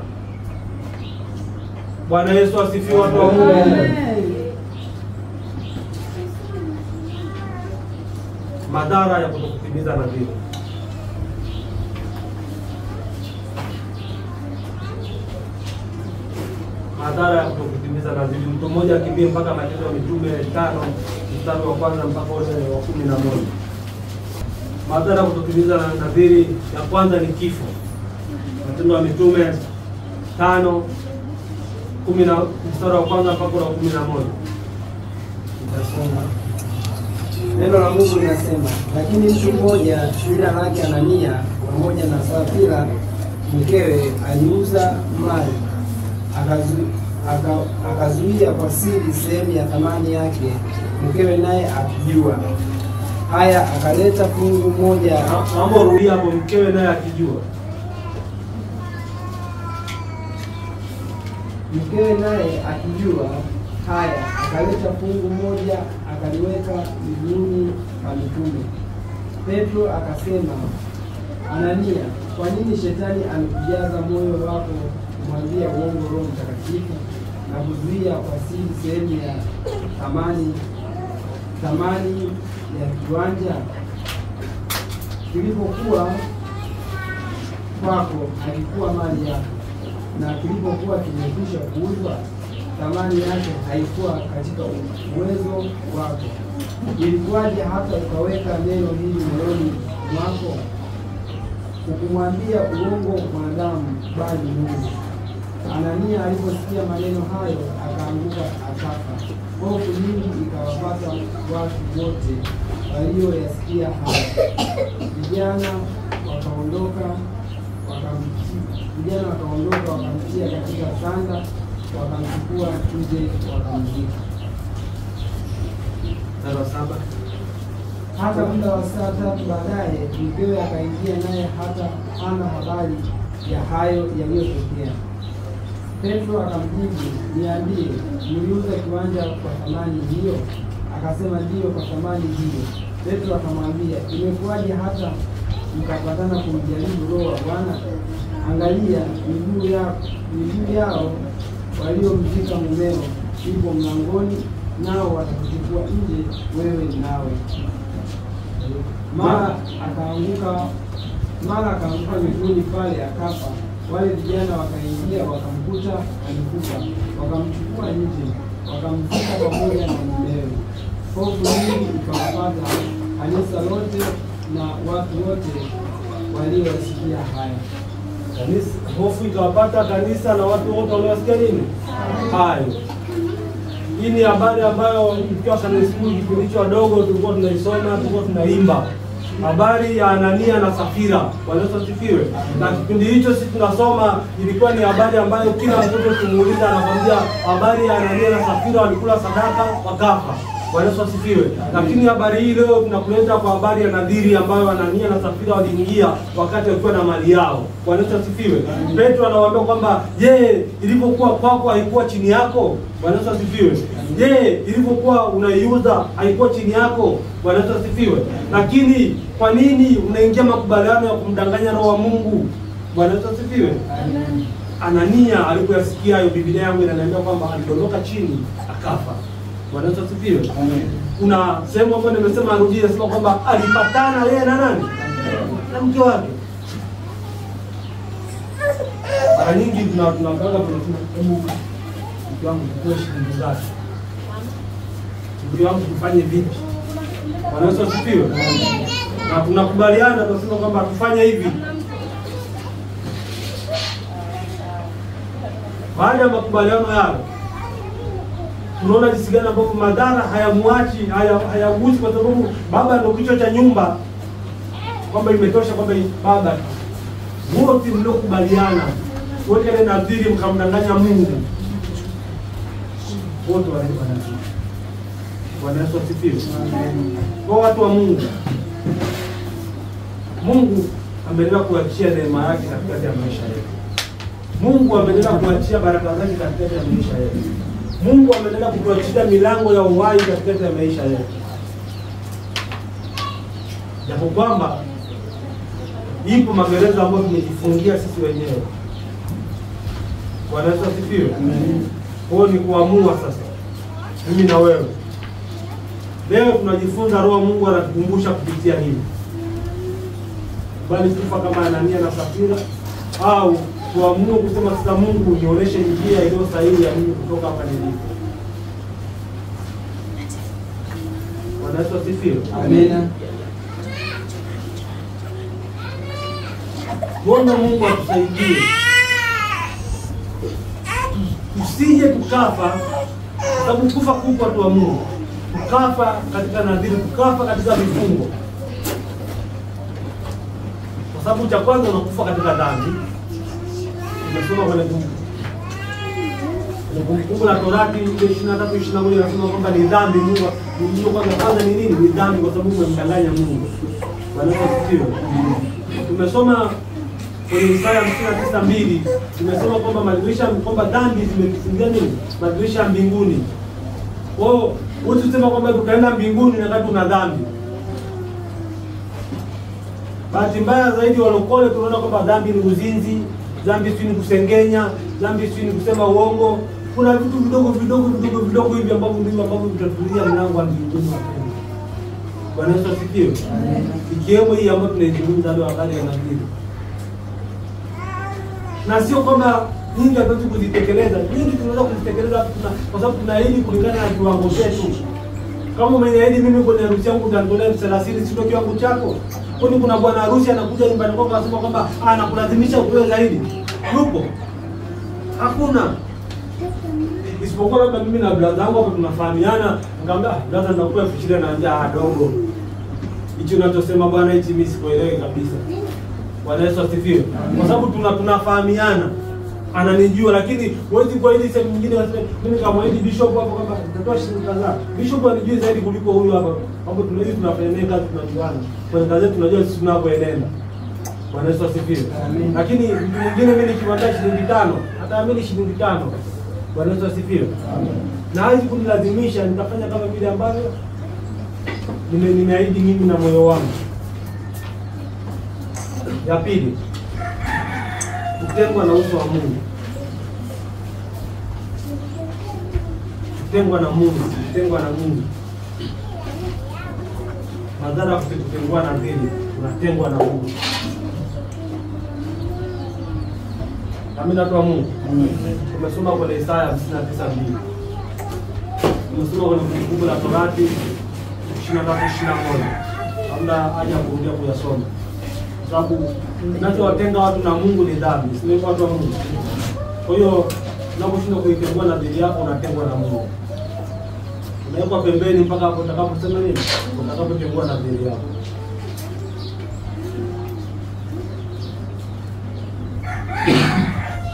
Bwana Yesu asifiwe watu wa Mungu. Madhara ya kutokutimiza nadhiri. Madhara ya kutokutimiza nadhiri. Mtu mmoja akimbie mpaka Matendo ya Mitume 5 mstari wa kwanza mpaka ule wa 11. Madhara ya kutokutimiza nadhiri ya kwanza ni kifo. Matendo ya Mitume 5 mstari wa kwanza mpaka wa 11. Nitasoma. Neno la Mungu linasema, lakini mtu mmoja jina lake Anania pamoja na Safira mkewe aliuza mali, akazuia kwa siri sehemu ya thamani yake, mkewe naye akijua. Haya, akaleta fungu moja. Naomba urudie hapo, mkewe naye akijua. Mkewe naye akijua. Haya, akaleta fungu moja akaliweka miguuni pa mitume. Petro akasema, Anania, kwa nini shetani amekujaza moyo wako kumwambia uongo Roho Mtakatifu na kuzuia kwa siri sehemu ya thamani ya kiwanja? Kilipokuwa kwako alikuwa mali yako, na kilipokuwa kimekwisha kuuzwa thamani yake haikuwa katika uwezo wako. Ilikuwaje hata ukaweka neno hili moyoni mwako? Ukumwambia uongo mwanadamu, bali Mungu. Anania aliposikia maneno hayo akaanguka akafa. Hofu nyingi ikawapata watu wote walioyasikia hayo. Vijana wakaondoka wakamtia katika sanda, wakamchukua nje wakamzika. Hata muda wa saa 3 baadaye mkewe akaingia, naye hata hana habari ya hayo yaliyotokea. Petro akamjibu, niambie, mliuza kiwanja kwa thamani hiyo? Akasema, ndiyo, kwa thamani hiyo. Petro akamwambia, imekuwaje hata mkapatana kumjaribu Roho wa Bwana? Angalia, miguu yao waliomzika mumeo ipo mlangoni, nao watakuchukua nje, wewe nawe. Mara akaanguka miguuni pale akafa. Wale vijana wakaingia wakamkuta amekufa, wakamchukua nje, wakamzika pamoja na mumewe. Hofu nyingi ikawapata kanisa lote na watu wote waliosikia haya. Hofu ikawapata kanisa na watu wote waliosikia nini? Hayo. Hii ni habari ambayo ikiwa Sunday school kipindi wadogo tulikuwa tunaisoma, tulikuwa tunaimba. Habari ya Anania na Safira. Bwana Yesu asifiwe. Na kipindi hicho sisi tunasoma ilikuwa ni habari ambayo kila mtoto tumuuliza anakwambia habari ya Anania na Safira walikula sadaka wakafa. Bwana Yesu asifiwe. Lakini habari hii leo tunakuleta kwa habari ya nadhiri ambayo Anania na Safira waliingia wakati wakiwa na mali yao. Bwana Yesu asifiwe. Petro anawaambia kwamba je, ilipokuwa kwako haikuwa chini yako? Bwana Yesu asifiwe. Je, ilipokuwa unaiuza haikuwa chini yako? Bwana Yesu asifiwe. Lakini kwa nini unaingia makubaliano ya kumdanganya Roho wa Mungu? Bwana Yesu asifiwe. Anania alipoyasikia hayo, Biblia yangu inaniambia kwamba alidondoka chini akafa. Bwana Yesu asifiwe. Kuna sehemu ambayo nimesema arudie, sema kwamba alipatana yeye na nani? Na mke wake. Mara nyingi tunapanga tunasema hebu mke wangu tukoe shilingi zake. Mke wangu tufanye vipi? Bwana Yesu asifiwe. Na tunakubaliana tunasema kwamba tufanye hivi. Baada ya makubaliano yao, tunaona jinsi gani ambapo madhara hayamuachi, hayagusi, kwa sababu baba ndio kichwa cha nyumba, kwamba imetosha kwamba baba wote mliokubaliana wote ile nadhiri mkamdanganya Mungu, wote walipa nadhiri. Bwana Yesu asifiwe. Kwa watu wa Mungu, Mungu ameendelea kuachia neema yake katikati ya maisha yetu. Mungu ameendelea kuachia baraka zake katikati ya maisha yetu. Mungu ameendelea kutuachia milango ya uhai katikati ya maisha yetu. Japo kwamba ipo magereza ambayo tumejifungia sisi wenyewe. Bwana Yesu asifiwe. Kwa ni kuamua sasa, mimi na wewe. Leo tunajifunza, Roho Mungu anatukumbusha kupitia hili. Bali kufa kama Anania na Safira, au tuamue kusema sasa, Mungu nionyeshe njia iliyo sahihi ya mimi kutoka hapa nilipo. Bwana Yesu asifiwe. Amina. Bwana Mungu atusaidie. Usije tukafa, sababu kufa kuko watu wa Mungu. Tukafa katika nadhiri, tukafa katika vifungo. Kwa sababu cha kwanza unakufa katika dhambi. Tunasoma kwenye Kumbukumbu la Torati 23:21 inasema kwamba ni dhambi. Mungu ndio kwanza ni nini? Ni dhambi, kwa sababu umemdanganya Mungu. Bwana asifiwe. Tumesoma kwenye Isaya 59:2 tumesoma kwamba madirisha, kwamba dhambi zimetufungia nini? Madirisha ya mbinguni. Kwa hiyo usisema kwamba tutaenda mbinguni na kati una dhambi. Bahati mbaya zaidi walokole tunaona kwamba dhambi ni uzinzi, dhambi si ni kusengenya, dhambi si ni kusema uongo. Kuna vitu vidogo hivi ambavyo vitatulia mlango wa mbinguni mapema. Bwana Yesu asifiwe. Ikiwemo hii ambayo tunaizungumza leo, habari ya nadhiri. Na sio kwamba nyingi hatuwezi kuzitekeleza. Nyingi tunaweza kuzitekeleza kwa sababu tunaahidi kulingana na kiwango chetu. Kama umeniahidi mimi kwenye harusi yangu utanitolea 30, sio kiwango chako. Kwani kuna bwana harusi anakuja nyumbani kwako anasema kwamba anakulazimisha utoe zaidi? Yupo? Hakuna. Isipokuwa labda mimi na brother wangu hapo tunafahamiana, nikamwambia brother nitakupa 20 na njaa dogo. Hicho unachosema bwana, hichi mimi sikuelewi kabisa. Bwana Yesu asifiwe. Kwa sababu tunafahamiana. Ananijua, lakini huwezi kwa hili sehemu nyingine mimi kama hili bishop hapo kama nitatoa shilingi kadhaa. Bishop anijui zaidi kuliko huyu hapa. Hapo tunafanya naye kazi, tunajuana. Kwa kazi tunajua sisi tunapoenda. Bwana Yesu asifiwe. Lakini mtu mwingine mimi nikimwambia shilingi 5, ataamini shilingi 5. Bwana Yesu asifiwe. Na haizi kunilazimisha, nitafanya kama vile ambavyo nimeahidi mimi na moyo wangu. Ya pili, kutengwa na uso wa Mungu. Kutengwa na Mungu, kutengwa na Mungu. Madhara ya kutengwa na dini, unatengwa na Mungu. Amina watu wa Mungu. Tumesoma kwenye Isaya 59:2. Tumesoma kwenye Kumbukumbu la Torati 23:21. Hamna haja kurudia kuyasoma. Sababu tunachowatenga watu na Mungu ni dhambi, sio watu wa Mungu. Kwa hiyo unaposhinda kuitengua na dini yako, unatengwa na Mungu. Unawekwa pembeni mpaka hapo utakaposema nini? Utakapotengua na dini yako.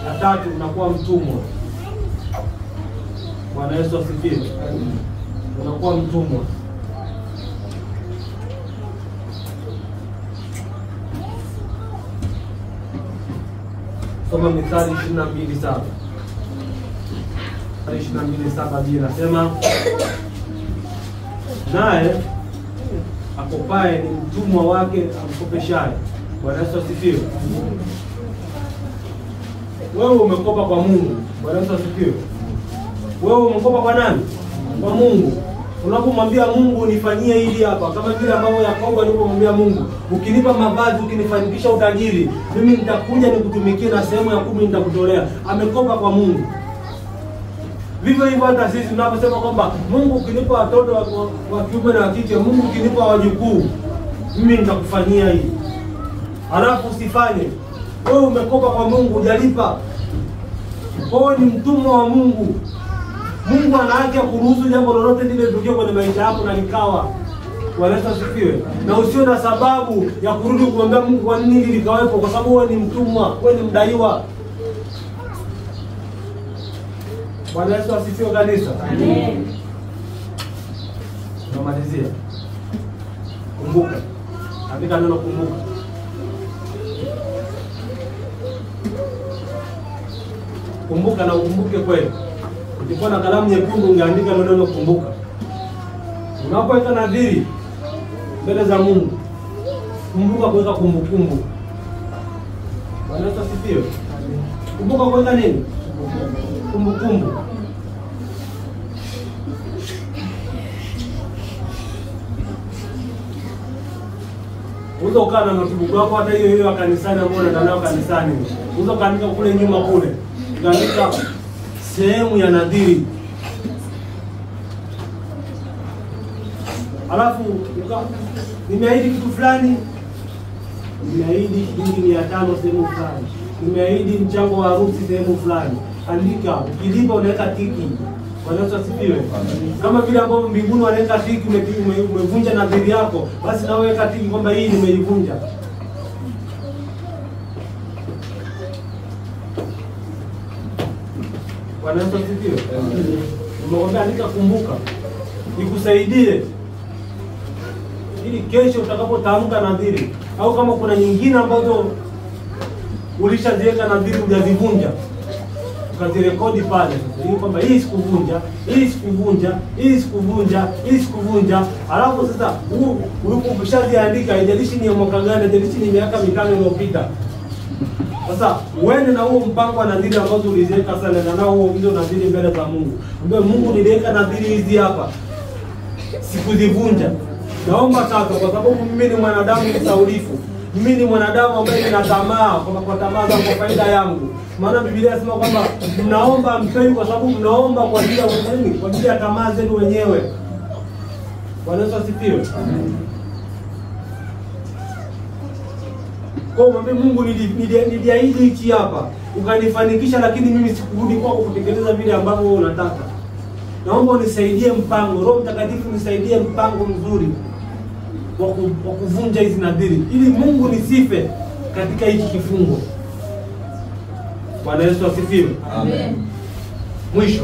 Na tatu, unakuwa mtumwa. Bwana Yesu asifiwe. Unakuwa mtumwa. Soma Mithali 22:7. Mithali 22:7 Biblia inasema, naye akopaye ni mtumwa wake amkopeshaye. Bwana Yesu asifiwe. Wewe umekopa kwa Mungu. Bwana Yesu asifiwe. Wewe umekopa kwa nani? Kwa Mungu. Unapomwambia Mungu nifanyie hili hapa, kama vile ambavyo Yakobo alipomwambia Mungu, ukinipa mavazi, ukinifanikisha utajiri, mimi nitakuja nikutumikie na sehemu ya 10 nitakutolea. Amekopa kwa Mungu. Vivyo hivyo hata sisi tunaposema kwamba Mungu ukinipa watoto wa kiume na wa kike, Mungu ukinipa wajukuu, mimi nitakufanyia hili. Alafu usifanye. Wewe umekopa kwa Mungu, hujalipa. Wewe ni mtumwa wa Mungu. Mungu ana haki ya kuruhusu jambo lolote lile litokee kwenye maisha yako na likawa. Bwana Yesu asifiwe. Na usio na sababu ya kurudi kumwambia Mungu kwa nini hili likawepo, kwa sababu wewe ni mtumwa, wewe ni mdaiwa. Bwana Yesu asifiwe kanisa. Amen. Tunamalizia. Kumbuka. Andika neno kumbuka. Kumbuka na ukumbuke kweli. Ukikuwa na kalamu nyekundu ungeandika neno kumbuka. Unapoweka nadhiri mbele za Mungu, kumbuka kuweka kumbukumbu. Bwana Yesu asifiwe. Kumbuka kuweka nini? Kumbukumbu. Unaweza ukaa na notebook yako hata hiyo ya kanisani ambayo unaenda nayo kanisani. Unaweza kaandika kule nyuma kule. Unaandika sehemu ya nadhiri. Alafu nimeahidi kitu fulani. Nimeahidi shilingi 500 sehemu fulani. Nimeahidi mchango wa harusi sehemu fulani. Andika, ukilipa unaweka tiki. Bwana Yesu asifiwe. Kama vile ambavyo mbinguni wanaweka tiki, umevunja nadhiri yako, basi na wewe weka tiki kwamba hii nimeivunja. Bwana Yesu asifiwe. Nimekwambia andika kumbuka. Nikusaidie ili kesho utakapotamka nadhiri au kama kuna nyingine ambazo ulishaziweka nadhiri hujazivunja, ukazirekodi pale ili kwamba hii sikuvunja, hii sikuvunja, hii sikuvunja, hii sikuvunja. Alafu sasa ukishaziandika, haijalishi ni mwaka gani, haijalishi ni miaka 5 iliyopita. Sasa uende na huo mpango wa nadhiri ambazo uliziweka sana, na nao huo hizo nadhiri mbele za Mungu. Mbele Mungu, niliweka nadhiri hizi hapa, sikuzivunja. Naomba sasa, kwa sababu mimi ni mwanadamu msaulifu, mimi ni mwanadamu ambaye nina tamaa, kwa tamaa zangu, kwa faida yangu. Maana Biblia inasema kwamba mnaomba mpeni kwa sababu mnaomba kwa ajili ya nini? Kwa ajili ya tamaa zenu wenyewe. Bwana Yesu asifiwe. Kwa mwambie Mungu, niliahidi hichi hapa, ukanifanikisha, lakini mimi sikurudi kwako kutekeleza vile ambavyo unataka. Naomba unisaidie mpango, Roho Mtakatifu nisaidie mpango mzuri wa kuvunja hizi nadhiri, ili Mungu nisife katika hiki kifungo. Bwana Yesu asifiwe. Amen. Mwisho.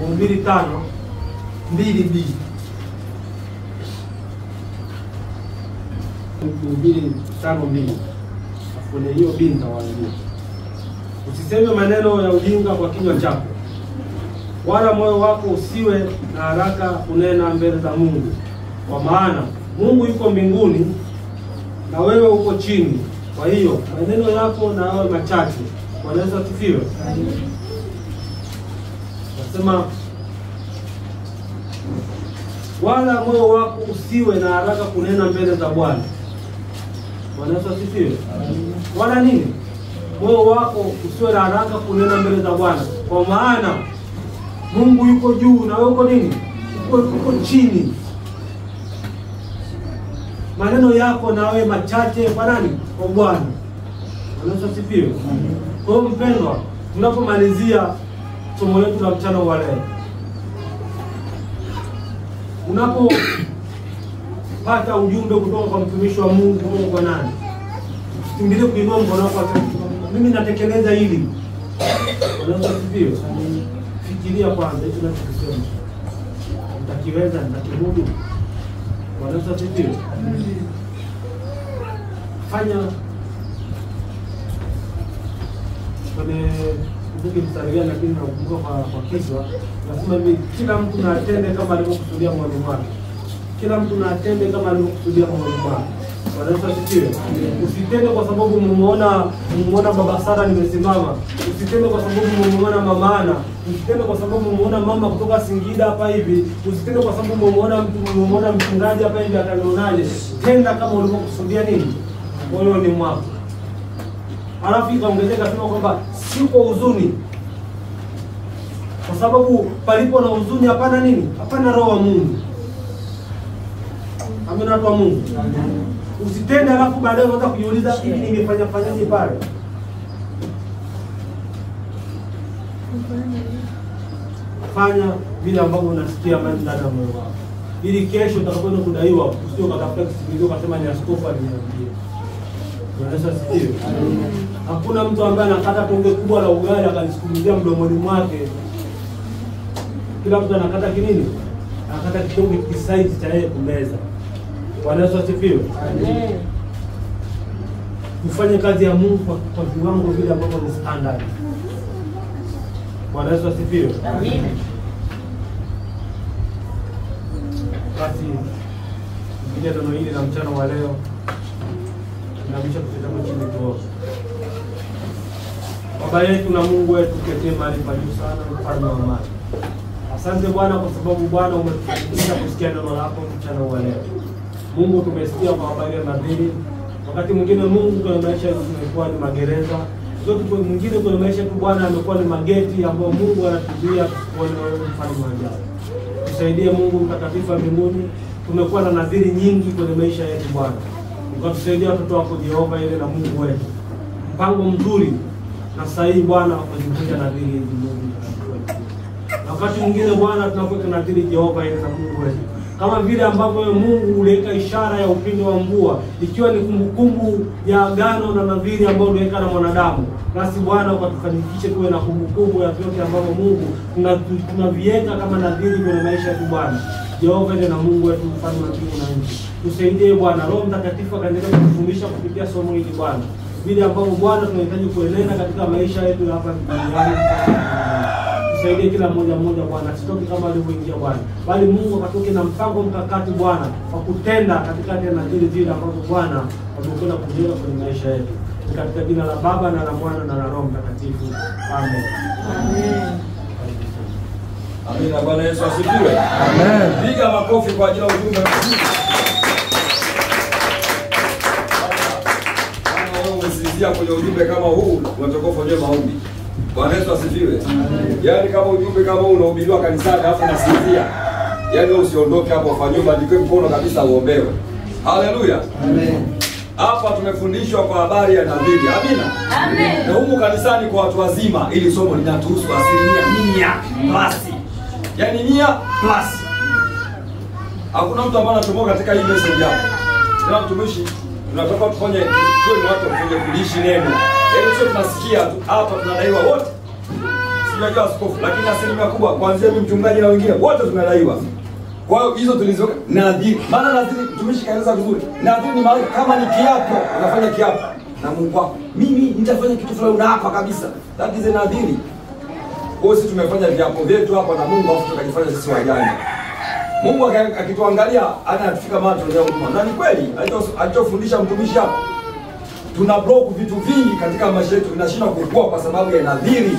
Mhubiri 5:2b. Mhubiri 5:2. Kwenye hiyo binta waambie. Usiseme maneno ya ujinga kwa kinywa chako, wala moyo wako usiwe na haraka kunena mbele za Mungu. Kwa maana Mungu yuko mbinguni na wewe uko chini. Kwa hiyo maneno yako na yawe machache. Bwana Yesu asifiwe. Nasema wala moyo wako usiwe na haraka kunena mbele za Bwana. Bwana Yesu asifiwe. Wala nini? Moyo wako usiwe na haraka kunena mbele za Bwana. Kwa maana Mungu yuko juu na wewe uko nini? Uko chini. Maneno yako na wewe machache kwa nani? Kwa Bwana. Bwana Yesu asifiwe. Kwa hiyo mpendwa, tunapomalizia somo letu la mchana wa leo, unapopata ujumbe kutoka kwa mtumishi wa Mungu, kutoka kwa nani, usikimbilie kuinua mkono wako mimi natekeleza hili. Bwana Yesu asifiwe. Fikiria kwanza hicho unachokisema, nitakiweza, nitakimudu. Bwana Yesu asifiwe. Fanya kwenye kuvuki msarilia, lakini nakumbuka kwa kichwa nasema hivi: kila mtu na atende kama alivyokusudia moyoni mwake. Kila mtu na atende kama alivyokusudia moyoni mwake. Bwana Yesu asifiwe. Usitende kwa sababu mumeona baba Sara nimesimama. Usitende kwa sababu mumeona mama Ana. Usitende kwa sababu mumeona mama kutoka Singida hapa hivi. Usitende kwa sababu mumeona mchungaji hapa hivi atanionaje. Tenda kama ulivyokusudia nini moyoni mwako. Alafu ikaongezeka sema kwamba si kwa huzuni, kwa sababu palipo na huzuni hapana nini? Hapana roho wa Mungu. Amina, watu wa Mungu. Usitende alafu baadaye unataka kujiuliza hivi ningefanyaje pale. Fanya vile ambavyo unasikia ndani ya moyo wako, ili kesho utakapoenda kudaiwa usije ukatafuta kisingizio ukasema ni askofu aliniambia. Bwana Yesu asifiwe. Hakuna mtu ambaye anakata tonge kubwa la ugali akalisikumizia mdomoni mwake. Kila mtu anakata kinini? akata kidogo kisaizi cha yeye kumeza. Bwana Yesu asifiwe. Amen. Tufanye kazi ya Mungu kwa viwango vile ambavyo ni standard. Bwana Yesu asifiwe. Amen. Basi kupitia neno hili la mchana wa leo tunabisha kutazama chini tuombe. Baba yetu na Mungu wetu uketie mahali pa juu sana, mfalme wa amani. Asante Bwana kwa sababu Bwana umetufikisha kusikia neno lako mchana wa leo. Mungu, tumesikia kwa habari ya nadhiri. Wakati mwingine Mungu, kwenye maisha yetu tumekuwa ni magereza. Wakati mwingine kwenye maisha yetu Bwana amekuwa ni mageti ambayo Mungu anatuzuia kuona wewe mfalme wa ajabu. Tusaidie Mungu mtakatifu wa mbinguni. Tumekuwa na nadhiri nyingi kwenye maisha yetu Bwana. Ukatusaidia watoto wako Jehova ile na Mungu wetu. Mpango mzuri na sahihi Bwana kuzivunja nadhiri hizi Mungu. Na wakati mwingine Bwana tunapoweka nadhiri Jehova ile na Mungu wetu, kama vile ambavyo Mungu uliweka ishara ya upinde wa mvua ikiwa ni kumbukumbu ya agano na nadhiri ambayo uliweka na mwanadamu, basi Bwana ukatufanikishe tuwe na kumbukumbu ya vyote ambavyo Mungu tunaviweka kama nadhiri kwenye maisha yetu Bwana. Jehova ile na Mungu wetu mfalme wa mbingu na nchi. Tusaidie Bwana, Roho Mtakatifu akaendelee kutufundisha kupitia somo hili Bwana. Vile ambavyo Bwana tunahitaji kuenenda katika maisha yetu hapa duniani. Tusaidie kila mmoja Bwana, asitoke kama alivyoingia Bwana, bali Mungu akatoke na mpango mkakati Bwana wa kutenda katika nadhiri zile ambazo Bwana amekwenda kujenga kwenye maisha yetu. Katika jina la Baba na la Mwana na la Roho Mtakatifu. Amen. Amen. Amina. Bwana Yesu asifiwe. Amen. Piga makofi kwa ajili ya ujumbe mzuri. Kama wewe umesikizia kwenye ujumbe kama huu, unatakiwa ufanye maombi. Bwana Yesu asifiwe. Yaani kama ujumbe kama huu unahubiriwa kanisani alafu unasikizia, yaani usiondoke hapo, ufanye ubadilike mkono kabisa uombewe. Haleluya. Amen. Hapa tumefundishwa kwa habari ya nadhiri. Amina. Amen. Na humu kanisani kwa watu wazima ili somo linatuhusu asilimia 100+. Yaani 100+. Hakuna mtu ambaye anatomoka katika hii message hapa. Kila mtumishi tunataka tufanye tuwe ni watu wenye kuliishi neno. Yaani sio tunasikia tu hapa tunadaiwa wote. Sijajua askofu, lakini asilimia kubwa kuanzia mimi mchungaji na wengine wote tunadaiwa. Kwa hiyo hizo tulizoka nadhiri. Maana nadhiri mtumishi kaeleza vizuri. Nadhiri ni mahali kama ni kiapo, unafanya kiapo na Mungu wako. Mimi nitafanya kitu fulani, unaapa kabisa. That is a nadhiri. Kwa sisi tumefanya viapo vyetu hapa na Mungu, afu tukajifanya sisi wajanja. Mungu akituangalia anatufika mahali tunajua huduma. Na ni kweli alichofundisha mtumishi hapa. Tuna block vitu vingi katika maisha yetu, vinashindwa kukua kwa sababu ya nadhiri.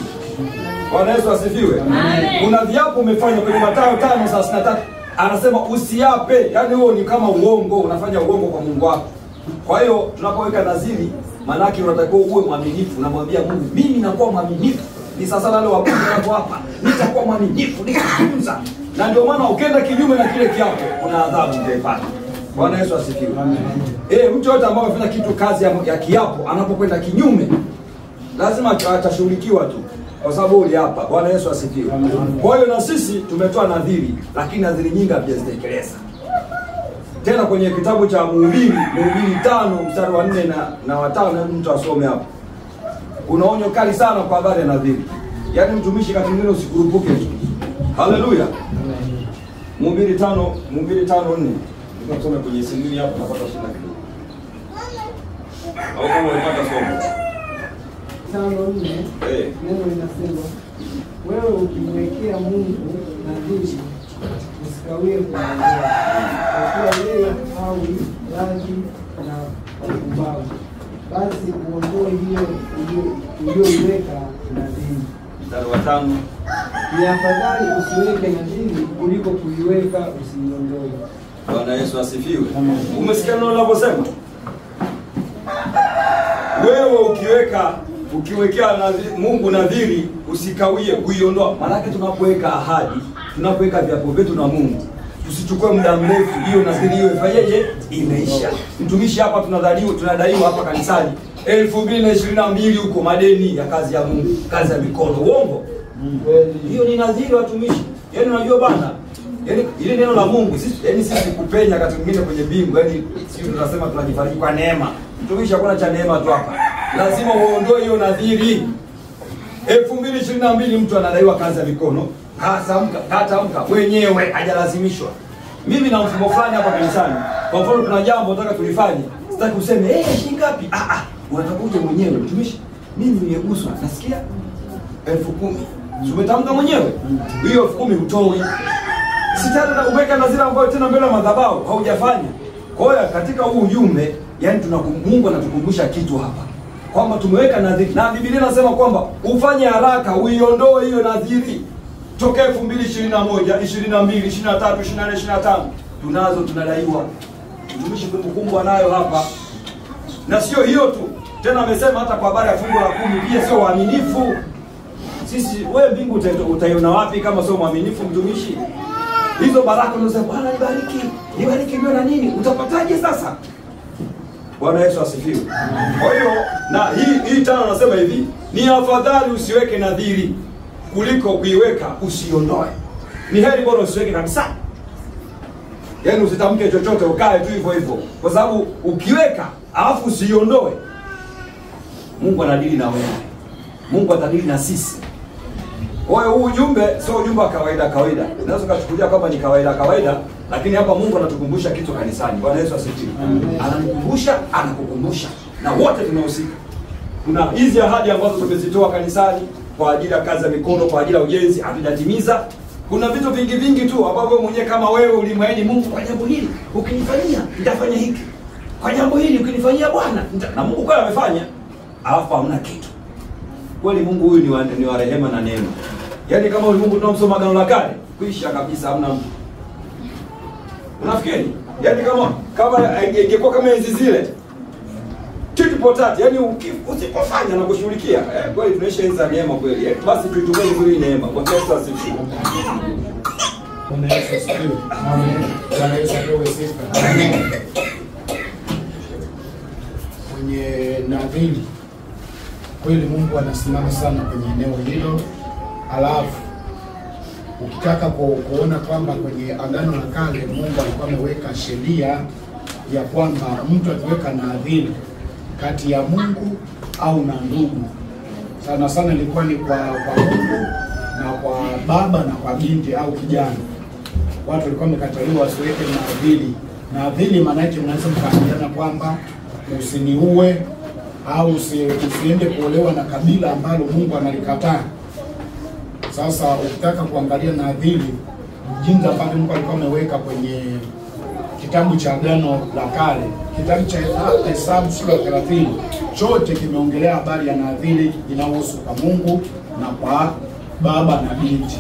Bwana Yesu asifiwe. Amen. Kuna viapo umefanya kwenye Mathayo 5:33. Anasema usiape. Yaani huo ni kama uongo, unafanya uongo kwa Mungu wako. Kwa hiyo tunapoweka nadhiri, maana yake unatakiwa uwe mwaminifu, unamwambia Mungu, mimi nakuwa mwaminifu. Ni sasa wale wabunge wako hapa, nitakuwa mwaminifu, nitatunza. Na ndio maana ukienda kinyume na kile kiapo, kuna adhabu utaipata. Bwana Yesu asifiwe. Amen. Mtu yote ambaye anafanya kitu kazi ya kiapo, anapokwenda kinyume, lazima atashughulikiwa tu. Kwa sababu uliapa. Bwana Yesu asifiwe. Kwa hiyo na sisi tumetoa nadhiri, lakini nadhiri nyingi hatujazitekeleza. Tena kwenye kitabu cha Mhubiri 5 mstari wa 4 na 5, mtu asome hapo. Kuna onyo kali sana kwa habari ya nadhiri. Yaani mtumishi kati mwingine usikurupuke tu. Haleluya. Mhubiri 5:4. Nikasome kwenye simu hapo napata shida kidogo. Au kama unataka somo. 5:4 neno linasema, wewe ukimwekea Mungu nadhiri usikawie kumwendea, kwa kuwa yeye hawi radhi na upumbavu, basi uondoe hiyo uliyoiweka nadhiri. Mstari wa 5. Ni afadhali usiweke nadhiri kuliko kuiweka usiiondoe. Bwana Yesu asifiwe. Umesikia neno linaposema? Wewe ukiwekea Mungu nadhiri usikawie kuiondoa. Maana yake tunapoweka ahadi, tunapoweka viapo vyetu na Mungu, tusichukue muda mrefu hiyo nadhiri hiyo ifanyeje? Imeisha. Mtumishi hapa tunadaiwa hapa kanisani 2022 huko madeni ya kazi ya Mungu, kazi ya mikono. Uongo? Hiyo ni nadhiri watumishi. Yaani unajua bana, yaani ile neno la Mungu sisi kupenya wakati mwingine kwenye bingu, yaani sisi tunasema tunajifariji kwa neema. Mtumishi hakuna cha neema tu hapa. Lazima uondoe hiyo nadhiri. 2022 mtu anadaiwa kazi ya mikono, katamka mwenyewe, hajalazimishwa. Mimi na mfumo fulani hapa kanisani, kwa mfano kuna jambo nataka tulifanye, sitaki useme shilingi ngapi. Unataka uje mwenyewe, mtumishi, mimi nimeguswa, nasikia 10,000. Umetamka mwenyewe, hiyo 10,000 utoi. Sitata uweka nazira ambayo tena mbele ya madhabahu haujafanya. Kwa hiyo katika huu ujumbe, yani Mungu anatukumbusha kitu hapa kwamba tumeweka nadhiri, na Biblia inasema kwamba ufanye haraka uiondoe hiyo nadhiri. Tokea 2021, 22, 23, 24, 25 tunazo, tunadaiwa. Mtumishi kumbukumbu anayo hapa. Na sio hiyo tu, tena amesema hata kwa habari ya fungu la 10 pia sio waaminifu. Sisi wewe mbingu utaiona wapi kama sio mwaminifu mtumishi? Hizo baraka unasema Bwana nibariki ndio na nini? Utapataje sasa? Bwana Yesu asifiwe. Kwa hiyo na hii tano anasema hivi, ni afadhali usiweke nadhiri kuliko kuiweka usiondoe. Ni heri bora usiweke kabisa. Yaani usitamke chochote, ukae tu hivyo hivyo. Kwa sababu ukiweka alafu usiondoe, Mungu anadili na wewe. Mungu atadili na sisi. Kwa hiyo huu ujumbe sio ujumbe wa kawaida. Unaweza kuchukulia kama ni kawaida, lakini hapa Mungu anatukumbusha kitu kanisani. Bwana Yesu asifiwe. Ananikumbusha, anakukumbusha. Na wote tunahusika. Kuna hizi ahadi ambazo tumezitoa kanisani kwa ajili ya kazi ya mikono, kwa ajili ya ujenzi, hatujatimiza. Kuna vitu vingi tu ambavyo mwenyewe kama wewe ulimwahidi Mungu, kwa jambo hili ukinifanyia nitafanya hiki. Kwa jambo hili ukinifanyia Bwana, na Mungu kweli amefanya. Alafu hamna kitu. Kweli Mungu huyu ni wa rehema na neema. Yaani kama Mungu tunamsoma Agano la Kale, kuisha kabisa hamna mtu. Unafikiri? Yaani kama ingekuwa kama enzi zile. Tutipotati, yaani usipofanya na kushughulikia. Kweli tunaishi enzi za neema kweli. Basi tuitumie vizuri neema. Kwa Yesu asifiwe. Bwana Yesu asifiwe. Amen. Bwana Yesu apewe sifa. Amen. Kwenye nadhiri, kweli Mungu anasimama sana kwenye eneo hilo. Alafu ukitaka kuona kwamba kwenye Agano la Kale Mungu alikuwa ameweka sheria ya kwamba mtu akiweka nadhiri kati ya Mungu au na ndugu, sana sana ilikuwa ni kwa Mungu na kwa baba na kwa binti au kijana. Watu walikuwa wamekataliwa wasiweke nadhiri. Nadhiri maana yake mnaweza mkaambiana kwamba usiniue au usiende kuolewa na kabila ambalo Mungu analikataa. Sasa ukitaka kuangalia nadhiri, jinsi ambavyo Mungu alikuwa ameweka kwenye kitabu cha Agano la Kale, kitabu cha Hesabu sura ya 30, chote kimeongelea habari ya nadhiri inayohusu kwa Mungu na kwa baba na binti.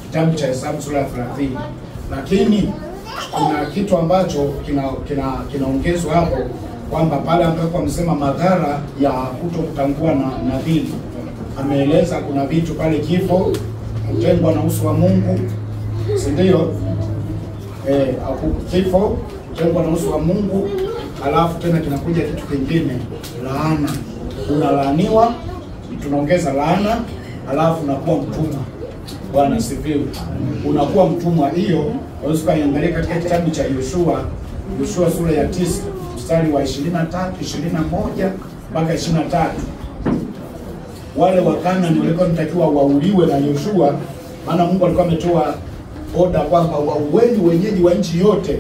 Kitabu cha Hesabu sura ya 30. Lakini kuna kitu ambacho kinaongezwa hapo kwamba pale ambapo amesema madhara ya kutokutangua na nadhiri, ameeleza kuna vitu pale: kifo, kutengwa na uso wa Mungu, si ndio? Kifo, kutengwa na uso wa Mungu. Alafu tena kinakuja kitu kingine, laana. Unalaaniwa, tunaongeza laana, alafu unakuwa mtumwa. Bwana asifiwe. Unakuwa mtumwa. Hiyo unaweza kuangalia katika kitabu cha Yoshua sura ya 9 mstari wa 23, 21 mpaka 23. Wale Wakanaani walikuwa wanatakiwa wauliwe na Yoshua, maana Mungu alikuwa ametoa oda kwamba waueni wenyeji wa nchi yote,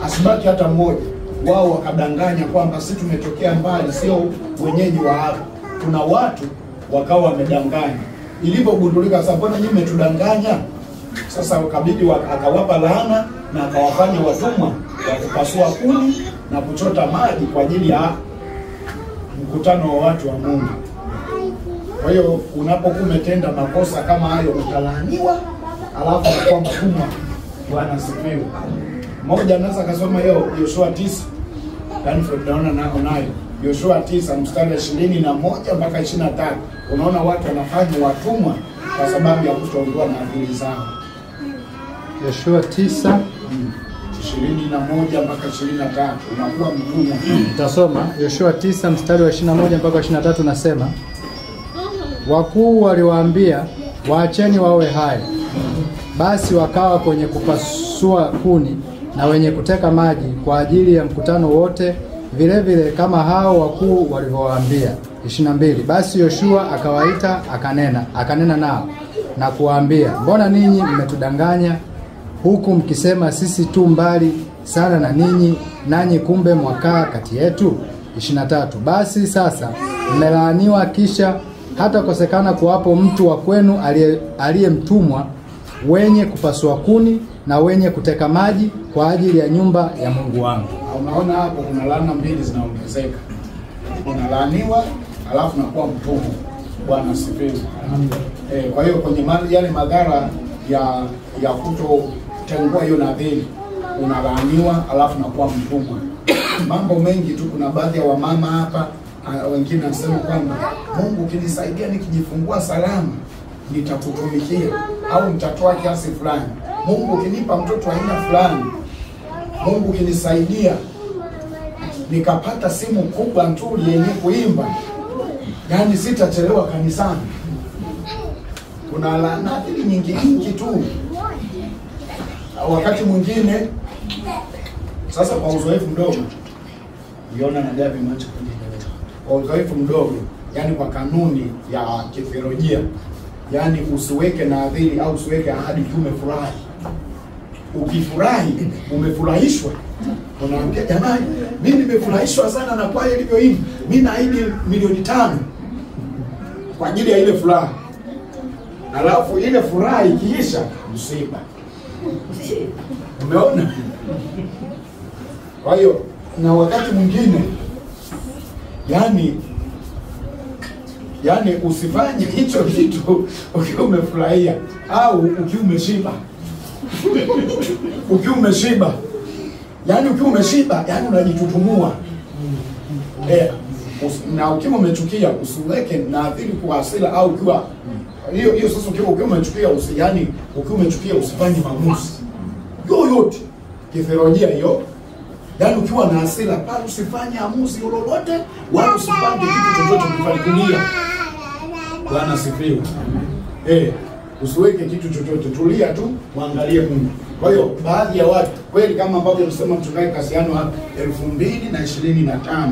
asibaki hata mmoja. Wao wakadanganya kwamba sisi tumetokea mbali, sio wenyeji wa hapa. Kuna watu wakawa wamedanganya. Ilipogundulika sasa, mbona nyinyi mmetudanganya? Sasa ukabidi akawapa laana na akawafanya watumwa wa kupasua kuni na kuchota maji kwa ajili ya mkutano wa watu wa Mungu. Kwa hiyo unapokuwa umetenda makosa kama hayo, utalaaniwa, alafu unakuwa mtumwa. Bwana asifiwe. Mmoja anaweza kasoma hiyo Yoshua 9. Yaani tunaona nayo Yoshua 9 mstari wa 21 mpaka 23. Unaona watu wanafanya watumwa kwa sababu ya kutoondoa nadhiri zao. Yoshua 9 21 mpaka 23 unakuwa mtumwa. Tutasoma Yoshua 9 mstari wa 21 mpaka 23, nasema: wakuu waliwaambia, waacheni wawe hai. Basi wakawa kwenye kupasua kuni na wenye kuteka maji kwa ajili ya mkutano wote, vile vile kama hao wakuu walivyowaambia. 22. Basi Yoshua akawaita, akanena nao, na kuwaambia, mbona ninyi mmetudanganya huku mkisema sisi tu mbali sana na ninyi, nanyi kumbe mwakaa kati yetu? 23. Basi sasa mmelaaniwa, kisha hata kosekana kuwapo mtu wa kwenu aliyemtumwa, wenye kupasua kuni na wenye kuteka maji kwa ajili ya nyumba ya Mungu wangu. Unaona hapo kuna laana mbili zinaongezeka. Unalaaniwa alafu nakuwa mtumwa. Bwana asifiwe. Kwa hiyo kwenye yale madhara ya kutotengua hiyo nadhiri, unalaaniwa alafu nakuwa mtumwa. Mambo mengi tu. Kuna baadhi ya wamama hapa wengine wanasema kwamba Mungu ukinisaidia nikijifungua salama nitakutumikia au nitatoa kiasi fulani. Mungu ukinipa mtoto aina fulani, Mungu ukinisaidia nikapata simu kubwa nzuri yenye kuimba, yani sitachelewa kanisani. Kuna laana nyingi tu. Wakati mwingine sasa, kwa uzoefu mdogo, niona na Gabi macho kwa uzoefu mdogo, yani kwa kanuni ya kitheolojia, yani usiweke nadhiri au usiweke ahadi umefurahi. Ukifurahi, umefurahishwa, unaambia jamani, mimi nimefurahishwa sana na kwaya ilivyoimba, mimi naahidi milioni 5 kwa ajili ya ile furaha. Alafu ile furaha ikiisha, msiba. Umeona? Kwa hiyo na wakati mwingine yani usifanye hicho kitu ukiwa umefurahia au ukiwa umeshiba. Ukiwa umeshiba, yani ukiwa umeshiba, yani unajitutumua. Na ukiwa umechukia, usiweke nadhiri kwa hasira au ukiwa hiyo sasa ukiwa umechukia, yani ukiwa umechukia usifanye maamuzi yoyote kitheolojia hiyo. Yani ukiwa na hasira pale usifanye maamuzi lolote, wala usipange kitu chochote kufanikia. Bwana asifiwe. Usiweke kitu chochote, tulia tu, muangalie Mungu. Kwa hiyo baadhi ya watu kweli, kama ambavyo tunasema mchungaji Kasiano hapa, 2025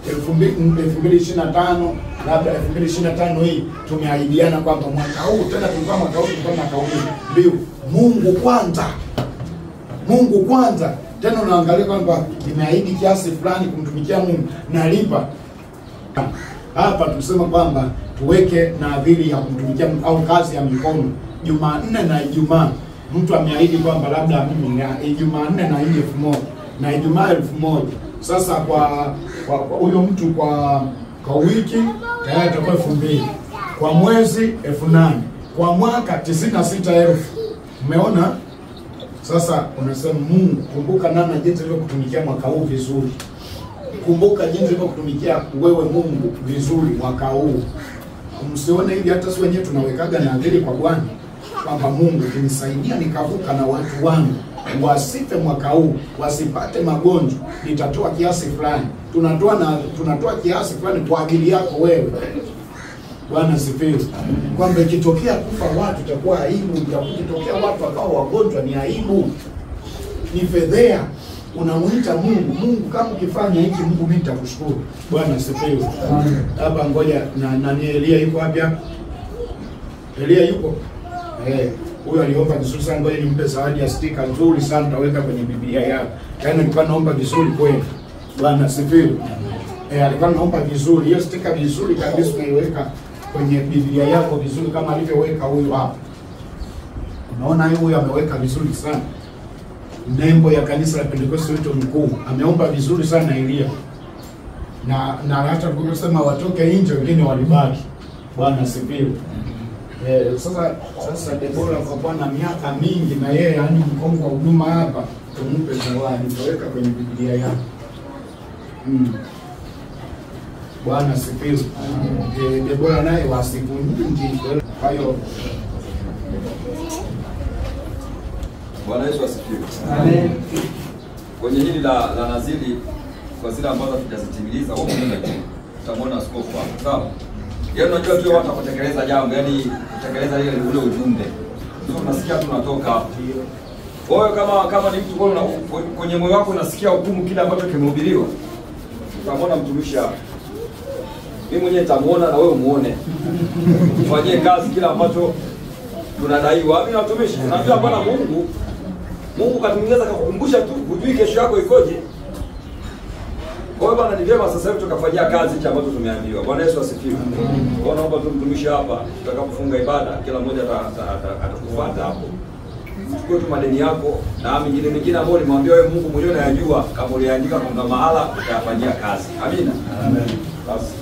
2025 labda 2025 hii tumeahidiana kwamba mwaka huu tena tulikuwa mwaka huu mbiu Mungu kwanza. Mungu kwanza. Tena unaangalia kwamba nimeahidi kiasi fulani kumtumikia Mungu, nalipa. Hapa tusema kwamba tuweke nadhiri ya kumtumikia Mungu au kazi ya mikono. Jumanne na Ijumaa mtu ameahidi kwamba labda mimi Jumanne na 1,000 na Ijumaa 1,000. Sasa kwa huyo mtu kwa wiki tayari atakuwa 2,000, kwa mwezi 8,000, kwa mwaka 96,000. Umeona? Sasa unasema Mungu, kumbuka namna jinsi ulivyo kutumikia mwaka huu vizuri. Kumbuka jinsi ulivyo kutumikia wewe Mungu vizuri mwaka huu. Msione hivi, hata sisi wenyewe tunawekaga nadhiri kwa Bwana kwamba Mungu ukinisaidia nikavuka na watu wangu wasife mwaka huu, wasipate magonjwa, nitatoa kiasi fulani. Tunatoa kiasi fulani kwa ajili yako wewe. Bwana sifiwe. Kwamba ikitokea kufa watu itakuwa aibu, ikitokea watu wakawa wagonjwa ni aibu, ni fedhea. Unamuita Mungu, Mungu kama ukifanya hiki Mungu mimi nitakushukuru. Bwana sifiwe. Hapa ngoja na Elia yuko wapi hapa? Elia yuko? Huyo aliomba vizuri sana, ngoja nimpe zawadi ya stika nzuri sana taweka kwenye Biblia yako. Yaani nilikuwa naomba vizuri kweli. Bwana sifiwe. Alikuwa naomba vizuri. Hiyo stika vizuri kabisa unaiweka kwenye Biblia yako vizuri kama alivyoweka huyu hapa. Unaona huyu ameweka vizuri sana. Nembo ya kanisa la Pentecost wetu mkuu. Ameomba vizuri sana Elia. Na hata kusema watoke nje wengine walibaki. Bwana asifiwe. Sasa Debora kwa Bwana miaka mingi na yeye yani mkongo wa huduma hapa, tumpe zawadi tuweka kwenye Biblia yako. Bwana asifiwe. Debora naye wa siku nyingi. Kwa hiyo Bwana Yesu asifiwe. Amen. Kwenye hili la naziri, kwa zile ambazo hatujazitimiliza, wao mwenyewe tutamwona askofu hapo. Sawa? Yaani unajua tu watu kutekeleza jambo, yani kutekeleza ile ule ujumbe. Sio unasikia tu unatoka hapo. Wewe kama ni mtu kwenye moyo wako unasikia hukumu kile ambacho kimehubiriwa, utamwona mtumishi hapo. Mimi mwenyewe nitamuona na wewe muone. Ufanyie kazi kile ambacho tunadaiwa. Amina watumishi. Unajua bwana Mungu katuongeza kukukumbusha tu, hujui kesho yako ikoje. Kwa hiyo bwana, ni vyema sasa hivi tukafanyia kazi hicho ambacho tumeambiwa. Bwana Yesu asifiwe. Kwa naomba tu mtumishi hapa, tutakapofunga ibada kila mmoja atakufuata hapo. Chukua tu madeni yako na mengine ambayo nimwambia wewe, Mungu mwenyewe anayajua, kama uliandika kwa mahala utayafanyia kazi. Amina. Amen. Basi